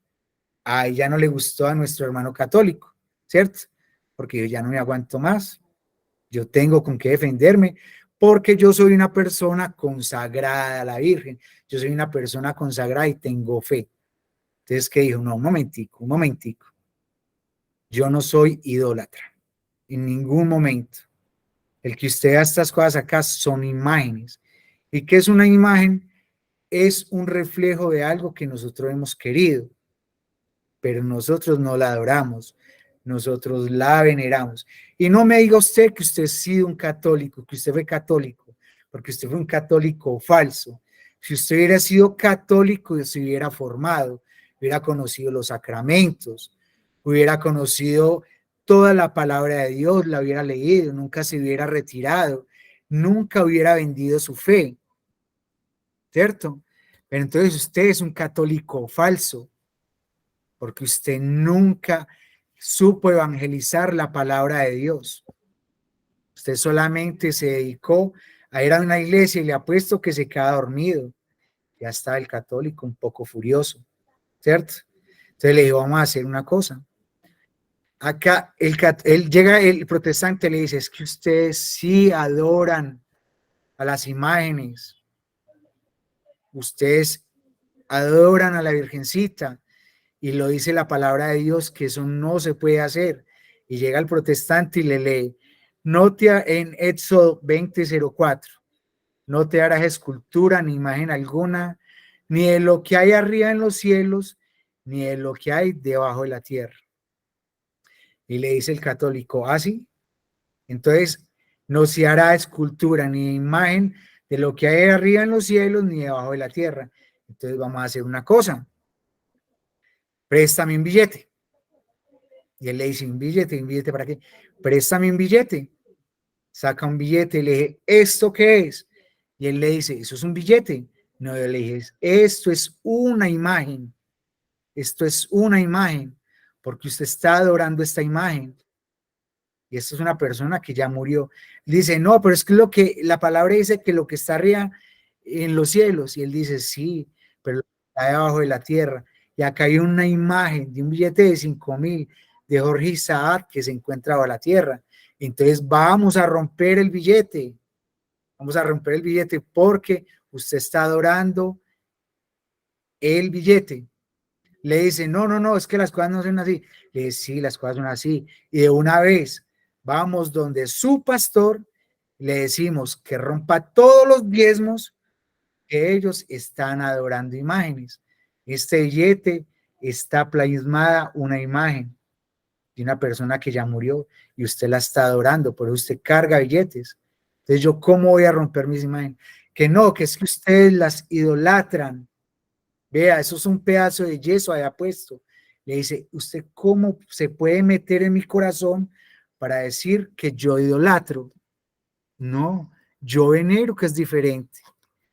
A ella no le gustó a nuestro hermano católico, ¿cierto? Porque yo ya no me aguanto más. Yo tengo con qué defenderme, porque yo soy una persona consagrada a la Virgen. Yo soy una persona consagrada y tengo fe. Entonces, ¿qué dijo? No, un momentico, un momentico. Yo no soy idólatra, en ningún momento. El que usted vea estas cosas acá son imágenes. ¿Y qué es una imagen? Es un reflejo de algo que nosotros hemos querido, pero nosotros no la adoramos, nosotros la veneramos. Y no me diga usted que usted ha sido un católico, que usted fue católico, porque usted fue un católico falso. Si usted hubiera sido católico, se hubiera formado, hubiera conocido los sacramentos, hubiera conocido toda la palabra de Dios, la hubiera leído, nunca se hubiera retirado, nunca hubiera vendido su fe, ¿cierto? Pero entonces usted es un católico falso, porque usted nunca supo evangelizar la palabra de Dios. Usted solamente se dedicó a ir a una iglesia y le apuesto que se queda dormido. Ya está el católico un poco furioso, ¿cierto? Entonces le digo, vamos a hacer una cosa. Acá llega el protestante, le dice, es que ustedes sí adoran a las imágenes, ustedes adoran a la Virgencita, y lo dice la palabra de Dios que eso no se puede hacer. Y llega el protestante y le lee, en Éxodo 20:04, no te harás escultura ni imagen alguna, ni de lo que hay arriba en los cielos, ni de lo que hay debajo de la tierra. Y le dice el católico, ¿así? Entonces, no se hará escultura ni imagen de lo que hay arriba en los cielos, ni debajo de la tierra. Entonces vamos a hacer una cosa, préstame un billete. Y él le dice, ¿un billete para qué? Préstame un billete. Saca un billete y le dije, ¿esto qué es? Y él le dice, ¿eso es un billete? No, yo le dije, esto es una imagen. Esto es una imagen, porque usted está adorando esta imagen. Y esto es una persona que ya murió. Dice, no, pero es que lo que la palabra dice que lo que está arriba en los cielos. Y él dice, sí, pero lo que está debajo de la tierra. Y acá hay una imagen de un billete de 5,000 de Jorge Isaac que se encuentra bajo la tierra. Entonces vamos a romper el billete. Vamos a romper el billete porque usted está adorando el billete. Le dice, no, es que las cosas no son así. Le dice, sí, las cosas son así. Y de una vez vamos donde su pastor, le decimos que rompa todos los diezmos, que ellos están adorando imágenes. Este billete está plasmada una imagen de una persona que ya murió y usted la está adorando, por eso usted carga billetes. Entonces yo, ¿cómo voy a romper mis imágenes? Que no, que es que ustedes las idolatran. Vea, eso es un pedazo de yeso allá puesto. Le dice, ¿usted cómo se puede meter en mi corazón para decir que yo idolatro? No, yo venero, que es diferente.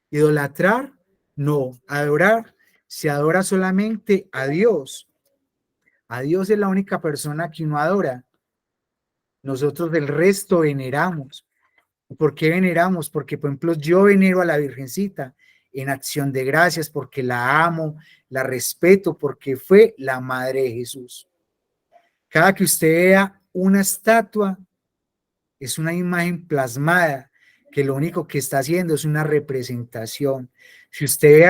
Idolatrar, no. Adorar, se adora solamente a Dios. A Dios es la única persona que uno adora. Nosotros del resto veneramos. ¿Por qué veneramos? Porque, por ejemplo, yo venero a la Virgencita. en acción de gracias porque la amo, la respeto porque fue la madre de Jesús. Cada que usted vea una estatua, es una imagen plasmada que lo único que está haciendo es una representación. Si usted ve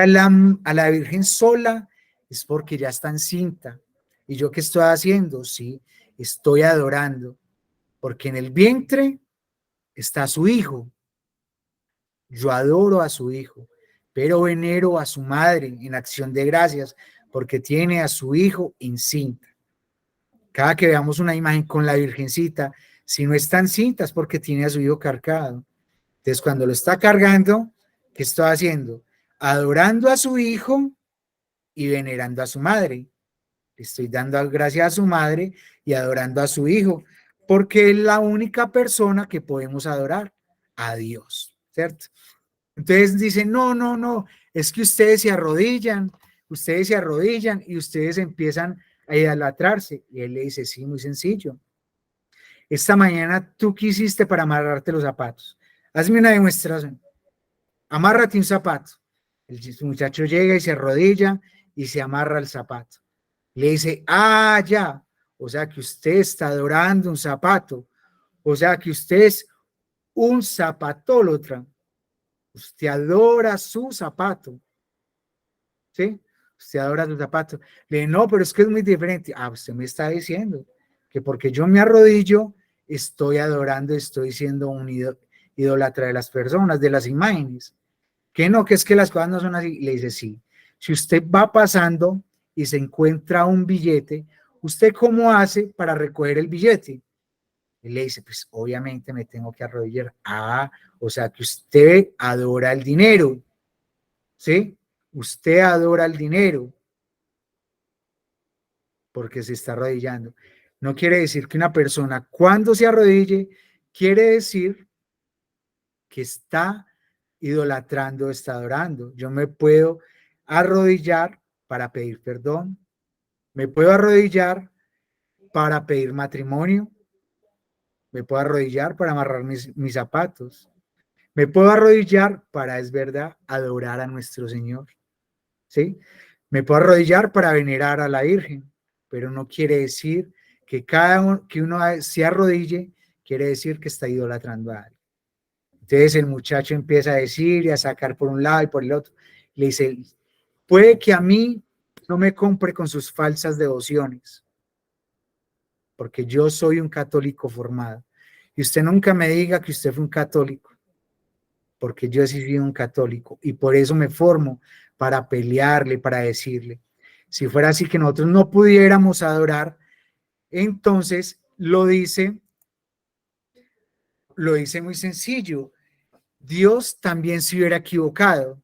a la Virgen sola, es porque ya está encinta. ¿Y yo qué estoy haciendo? Sí, estoy adorando, porque en el vientre está su hijo. Yo adoro a su hijo, pero venero a su madre en acción de gracias, porque tiene a su hijo encinta. Cada que veamos una imagen con la Virgencita, si no está encinta es porque tiene a su hijo cargado. Entonces, cuando lo está cargando, ¿qué está haciendo? Adorando a su hijo y venerando a su madre. Le estoy dando gracias a su madre y adorando a su hijo, porque es la única persona que podemos adorar, a Dios, ¿cierto? Entonces dicen, no, no, no, es que ustedes se arrodillan y ustedes empiezan a idolatrarse. Y él le dice, sí, muy sencillo. Esta mañana tú quisiste para amarrarte los zapatos. Hazme una demostración. Amárrate un zapato. El muchacho llega y se arrodilla y se amarra el zapato. Le dice, ah, ya. O sea que usted está adorando un zapato. O sea que usted es un zapatólatra. Usted adora su zapato. ¿Sí? Usted adora su zapato. Le dice, no, pero es que es muy diferente. Ah, usted me está diciendo que porque yo me arrodillo, estoy adorando, estoy siendo un idólatra de las personas, de las imágenes. Que no, que es que las cosas no son así. Le dice, sí. Si usted va pasando y se encuentra un billete, ¿usted cómo hace para recoger el billete? Y le dice, pues obviamente me tengo que arrodillar. Ah, o sea que usted adora el dinero, ¿sí? Usted adora el dinero porque se está arrodillando. No quiere decir que una persona cuando se arrodille, quiere decir que está idolatrando, está adorando. Yo me puedo arrodillar para pedir perdón, me puedo arrodillar para pedir matrimonio, me puedo arrodillar para amarrar mis zapatos, me puedo arrodillar para, es verdad, adorar a nuestro Señor, ¿sí? Me puedo arrodillar para venerar a la Virgen, pero no quiere decir que que uno se arrodille, quiere decir que está idolatrando a alguien. Entonces el muchacho empieza a decir y a sacar por un lado y por el otro. Le dice, puede que a mí no me compre con sus falsas devociones, porque yo soy un católico formado. Y usted nunca me diga que usted fue un católico, porque yo sí soy un católico y por eso me formo para pelearle, para decirle. Si fuera así que nosotros no pudiéramos adorar, entonces lo dice muy sencillo. Dios también se hubiera equivocado.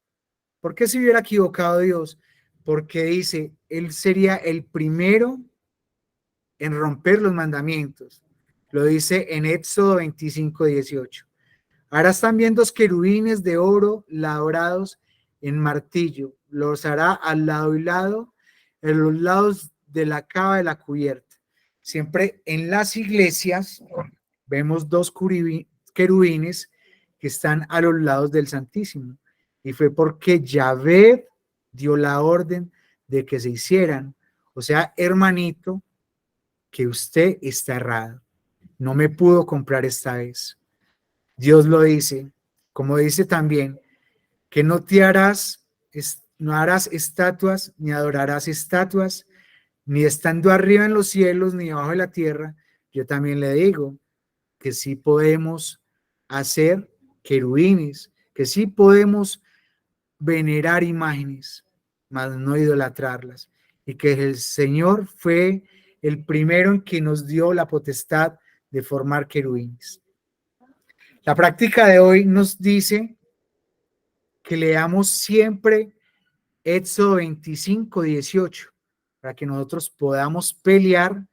¿Por qué se hubiera equivocado Dios? Porque dice, Él sería el primero en romper los mandamientos. Lo dice en Éxodo 25:18. Ahora están bien dos querubines de oro labrados en martillo. Los hará al lado y lado, en los lados de la cava de la cubierta. Siempre en las iglesias vemos dos querubines que están a los lados del Santísimo. Y fue porque Yahvé dio la orden de que se hicieran. O sea, hermanito, que usted está errado. No me pudo comprar esta vez. Dios lo dice, como dice también, que no harás estatuas, ni adorarás estatuas, ni estando arriba en los cielos, ni abajo de la tierra. Yo también le digo que sí podemos hacer querubines, que sí podemos venerar imágenes, mas no idolatrarlas. Y que el Señor fue el primero en que nos dio la potestad de formar querubines. La práctica de hoy nos dice que leamos siempre Éxodo 25:18 para que nosotros podamos pelear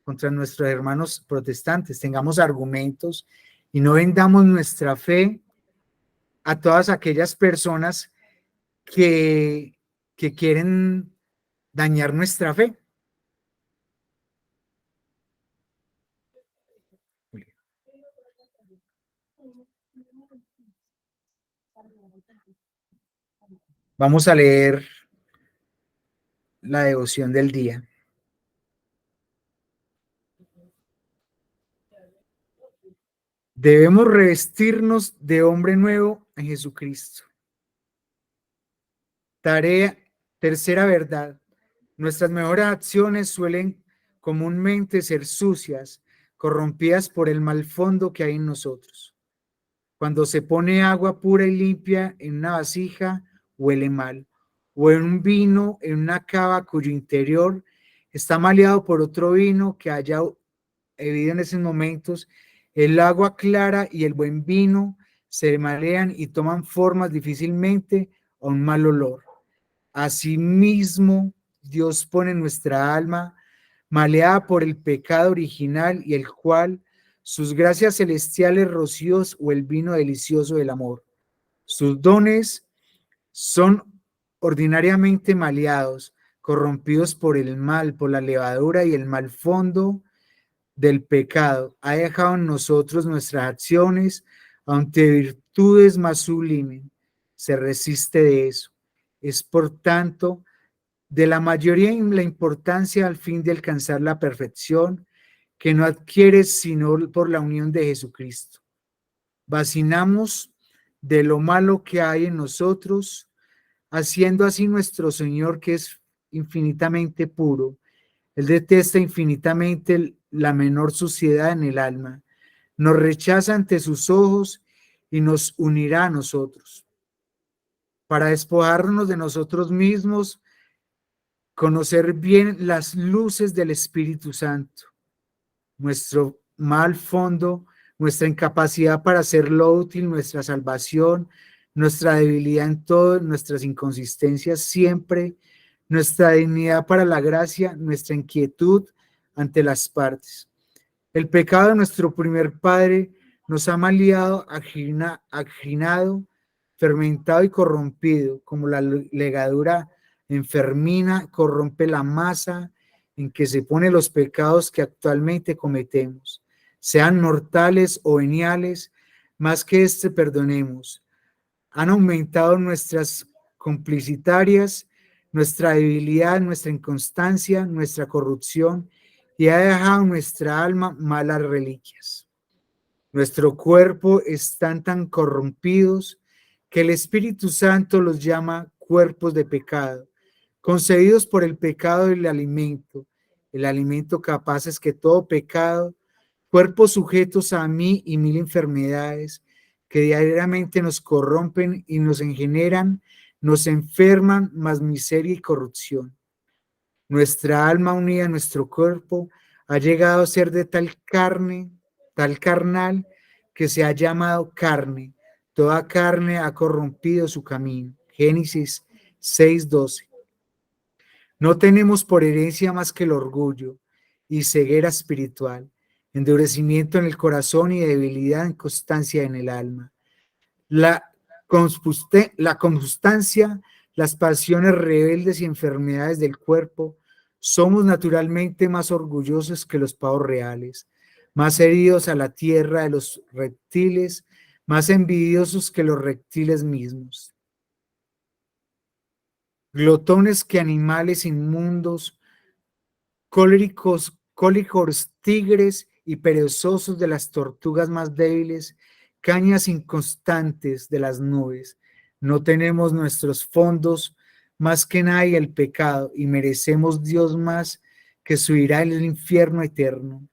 contra nuestros hermanos protestantes, tengamos argumentos y no vendamos nuestra fe a todas aquellas personas que, que quieren dañar nuestra fe. Vamos a leer la devoción del día. Debemos revestirnos de hombre nuevo en Jesucristo. Tarea, tercera verdad. Nuestras mejores acciones suelen comúnmente ser sucias, corrompidas por el mal fondo que hay en nosotros. Cuando se pone agua pura y limpia en una vasija, huele mal, o en un vino, en una cava cuyo interior está maleado por otro vino que haya habido en esos momentos, el agua clara y el buen vino se malean y toman formas difícilmente a un mal olor. Asimismo, Dios pone nuestra alma maleada por el pecado original y el cual sus gracias celestiales rocíos o el vino delicioso del amor. Sus dones son ordinariamente maleados, corrompidos por el mal, por la levadura y el mal fondo del pecado. Ha dejado en nosotros nuestras acciones, aunque virtudes más sublimes. Se resiste de eso. Es por tanto de la mayoría en la importancia al fin de alcanzar la perfección que no adquieres sino por la unión de Jesucristo. Vacinamos de lo malo que hay en nosotros, haciendo así nuestro Señor que es infinitamente puro. Él detesta infinitamente la menor suciedad en el alma. Nos rechaza ante sus ojos y nos unirá a nosotros. Para despojarnos de nosotros mismos, conocer bien las luces del Espíritu Santo, nuestro mal fondo, nuestra incapacidad para hacerlo útil, nuestra salvación, nuestra debilidad en todo, nuestras inconsistencias siempre, nuestra dignidad para la gracia, nuestra inquietud ante las partes. El pecado de nuestro primer padre nos ha maleado, agrinado, fermentado y corrompido, como la legadura enfermina corrompe la masa en que se ponen los pecados que actualmente cometemos, sean mortales o veniales, más que este perdonemos. Han aumentado nuestras complicitarias, nuestra debilidad, nuestra inconstancia, nuestra corrupción, y ha dejado en nuestra alma malas reliquias. Nuestro cuerpo están tan corrompidos que el Espíritu Santo los llama cuerpos de pecado, concebidos por el pecado del el alimento capaz es que todo pecado, cuerpos sujetos a mí y mil enfermedades que diariamente nos corrompen y nos engeneran, nos enferman, más miseria y corrupción. Nuestra alma unida a nuestro cuerpo ha llegado a ser de tal carne, tal carnal, que se ha llamado carne. Toda carne ha corrompido su camino. Génesis 6:12. No tenemos por herencia más que el orgullo y ceguera espiritual, endurecimiento en el corazón y debilidad en constancia en el alma. La constancia, las pasiones rebeldes y enfermedades del cuerpo, somos naturalmente más orgullosos que los pavos reales, más heridos a la tierra de los reptiles, más envidiosos que los reptiles mismos. Glotones que animales inmundos, cólicos tigres y perezosos de las tortugas más débiles, cañas inconstantes de las nubes. No tenemos nuestros fondos más que nadie el pecado y merecemos Dios más que su ira en el infierno eterno.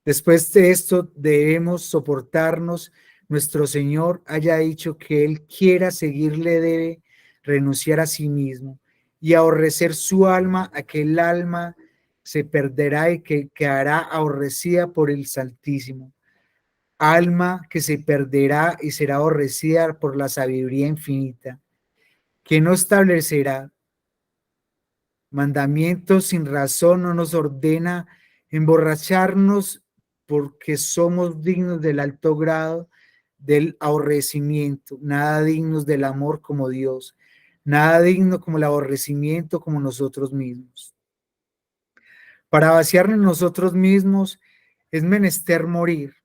Después de esto debemos soportarnos. Nuestro Señor haya dicho que Él quiera seguirle debe renunciar a sí mismo y aborrecer su alma, aquel alma se perderá y que quedará aborrecida por el Santísimo. Alma que se perderá y será aborrecida por la sabiduría infinita, que no establecerá mandamientos sin razón, no nos ordena emborracharnos porque somos dignos del alto grado del aborrecimiento, nada dignos del amor como Dios, nada digno como el aborrecimiento como nosotros mismos. Para vaciarnos nosotros mismos es menester morir,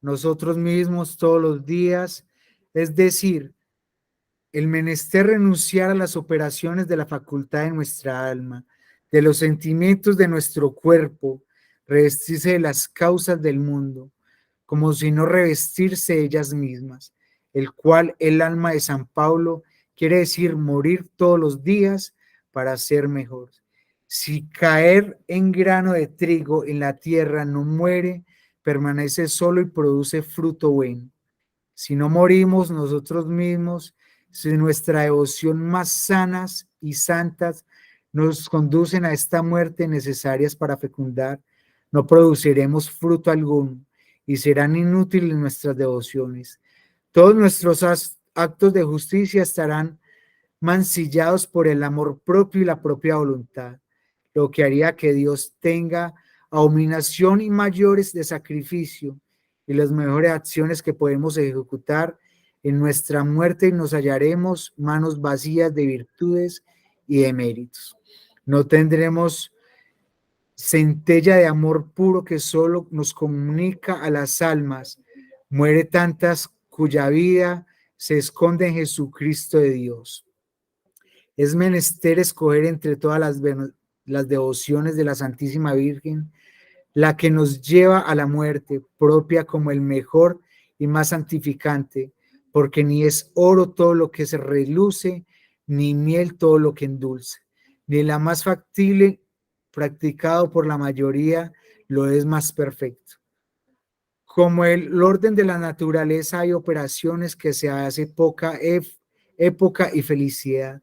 nosotros mismos todos los días, es decir, el menester renunciar a las operaciones de la facultad de nuestra alma, de los sentimientos de nuestro cuerpo, revestirse de las causas del mundo, como si no revestirse ellas mismas, el cual el alma de San Pablo quiere decir morir todos los días para ser mejor. Si caer en grano de trigo en la tierra no muere, permanece solo y produce fruto bueno. Si no morimos nosotros mismos, si nuestra devoción más sanas y santas nos conducen a esta muerte necesarias para fecundar, no produciremos fruto alguno y serán inútiles nuestras devociones. Todos nuestros actos de justicia estarán mancillados por el amor propio y la propia voluntad, lo que haría que Dios tenga abominación y mayores de sacrificio y las mejores acciones que podemos ejecutar en nuestra muerte y nos hallaremos manos vacías de virtudes y de méritos. No tendremos centella de amor puro que solo nos comunica a las almas. Muere tantas cuya vida se esconde en Jesucristo de Dios. Es menester escoger entre todas las devociones de la Santísima Virgen la que nos lleva a la muerte propia como el mejor y más santificante, porque ni es oro todo lo que se reluce, ni miel todo lo que endulce, ni la más factible practicado por la mayoría lo es más perfecto. Como el orden de la naturaleza hay operaciones que se hace poca época y felicidad.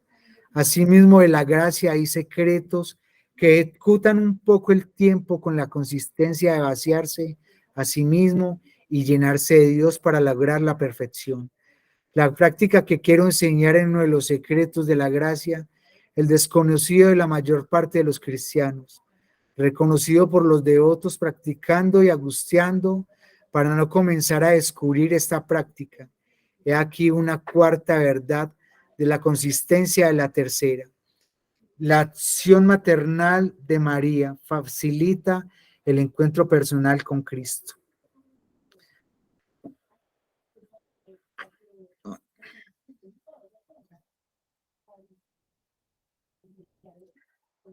Asimismo, de la gracia hay secretos que ejecutan un poco el tiempo con la consistencia de vaciarse a sí mismo y llenarse de Dios para lograr la perfección. La práctica que quiero enseñar en uno de los secretos de la gracia, el desconocido de la mayor parte de los cristianos, reconocido por los devotos practicando y angustiando para no comenzar a descubrir esta práctica. He aquí una cuarta verdad de la consistencia de la tercera. La acción maternal de María facilita el encuentro personal con Cristo.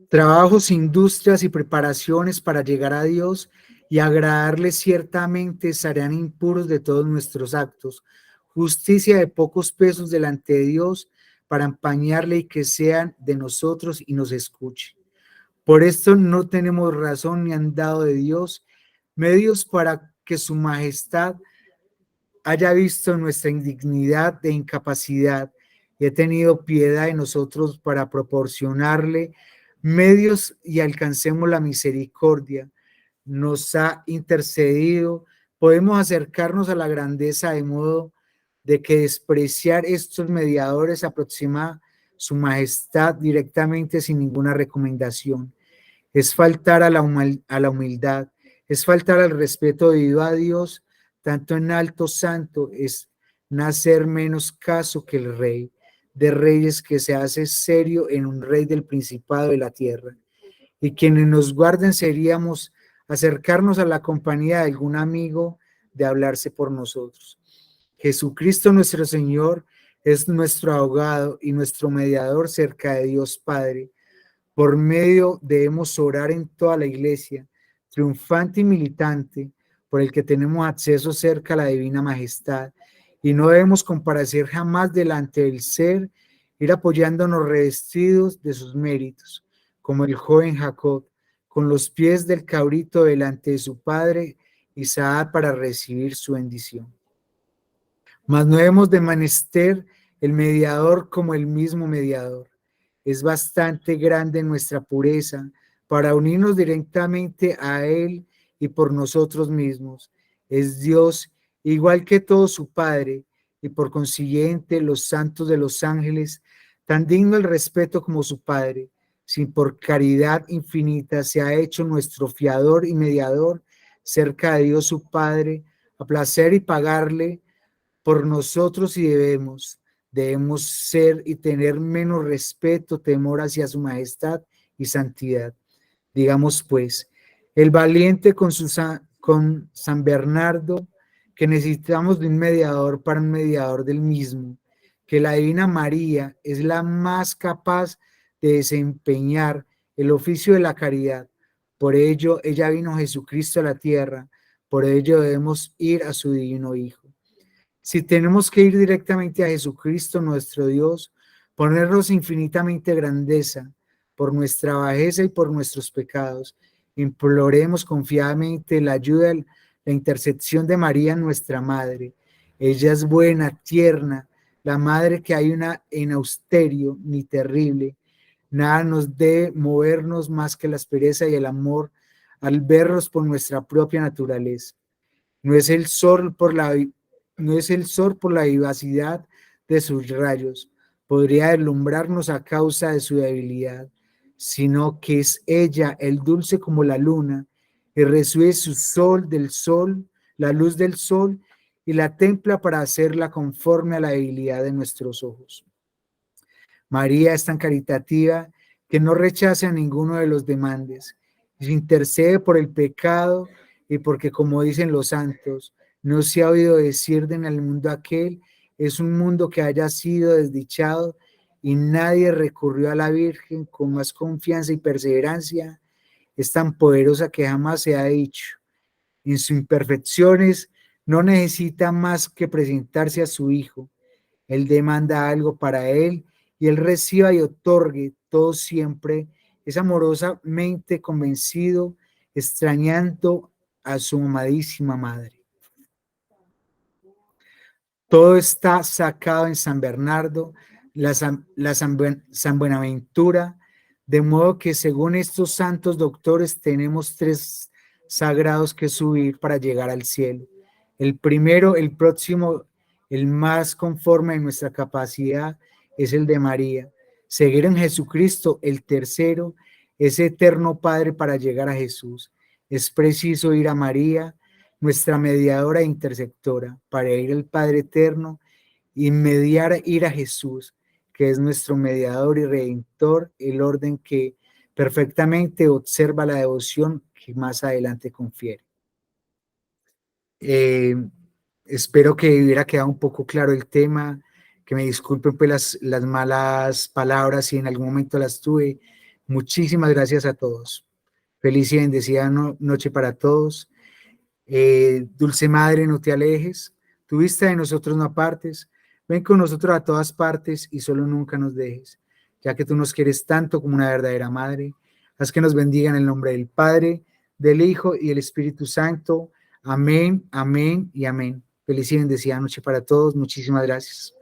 Trabajos, industrias y preparaciones para llegar a Dios y agradarle ciertamente serán impuros de todos nuestros actos. Justicia de pocos pesos delante de Dios para empañarle y que sean de nosotros y nos escuche. Por esto no tenemos razón ni han dado de Dios medios para que su majestad haya visto nuestra indignidad e incapacidad y ha tenido piedad de nosotros para proporcionarle medios y alcancemos la misericordia. Nos ha intercedido, podemos acercarnos a la grandeza de modo de que despreciar estos mediadores aproxima su majestad directamente sin ninguna recomendación. Es faltar a la humildad, es faltar al respeto debido a Dios, tanto en alto santo, es nacer menos caso que el rey de reyes que se hace serio en un rey del principado de la tierra. Y quienes nos guarden seríamos acercarnos a la compañía de algún amigo de hablarse por nosotros. Jesucristo nuestro Señor es nuestro abogado y nuestro mediador cerca de Dios Padre. Por medio debemos orar en toda la iglesia, triunfante y militante, por el que tenemos acceso cerca a la divina majestad, y no debemos comparecer jamás delante del ser, ir apoyándonos revestidos de sus méritos, como el joven Jacob, con los pies del cabrito delante de su padre Isaac para recibir su bendición. Mas no debemos de menester el mediador como el mismo mediador. Es bastante grande nuestra pureza para unirnos directamente a Él y por nosotros mismos. Es Dios igual que todo su Padre y por consiguiente los santos de los ángeles, tan digno el respeto como su Padre, si por caridad infinita se ha hecho nuestro fiador y mediador cerca de Dios su Padre, a placer y pagarle por nosotros y debemos ser y tener menos respeto, temor hacia su majestad y santidad. Digamos pues, el valiente con San Bernardo, que necesitamos de un mediador para un mediador del mismo, que la Divina María es la más capaz de desempeñar el oficio de la caridad. Por ello, ella vino Jesucristo a la tierra. Por ello debemos ir a su divino Hijo. Si tenemos que ir directamente a Jesucristo, nuestro Dios, ponernos infinitamente grandeza por nuestra bajeza y por nuestros pecados, imploremos confiadamente la ayuda, la intercesión de María, nuestra Madre. Ella es buena, tierna, la Madre que hay una en austerio ni terrible. Nada nos debe movernos más que la aspereza y el amor al vernos por nuestra propia naturaleza. No es el sol por la, no es el sol por la vivacidad de sus rayos, podría deslumbrarnos a causa de su debilidad, sino que es ella el dulce como la luna, y recibe su sol, la luz del sol, y la templa para hacerla conforme a la debilidad de nuestros ojos. María es tan caritativa que no rechaza a ninguno de los demandes, y intercede por el pecado y porque, como dicen los santos, no se ha oído decir en el mundo aquel, es un mundo que haya sido desdichado y nadie recurrió a la Virgen con más confianza y perseverancia. Es tan poderosa que jamás se ha dicho. En sus imperfecciones no necesita más que presentarse a su Hijo. Él demanda algo para él y él reciba y otorgue todo siempre. Es amorosamente convencido, extrañando a su amadísima madre. Todo está sacado en San Bernardo, San Buenaventura, de modo que según estos santos doctores tenemos 3 sagrados que subir para llegar al cielo. El primero, el próximo, el más conforme a nuestra capacidad, es el de María. Seguir en Jesucristo, el tercero, es eterno Padre para llegar a Jesús. Es preciso ir a María, nuestra mediadora e interceptora, para ir al Padre eterno y mediar, ir a Jesús, que es nuestro mediador y redentor, el orden que perfectamente observa la devoción que más adelante confiere. Espero que hubiera quedado un poco claro el tema, que me disculpen pues las malas palabras si en algún momento las tuve. Muchísimas gracias a todos. Feliz y bendecida noche para todos. Dulce Madre, no te alejes, tu vista de nosotros no apartes, ven con nosotros a todas partes y solo nunca nos dejes, ya que tú nos quieres tanto como una verdadera Madre. Haz que nos bendiga en el nombre del Padre, del Hijo y del Espíritu Santo. Amén, amén y amén. Feliz y bendecida noche para todos. Muchísimas gracias.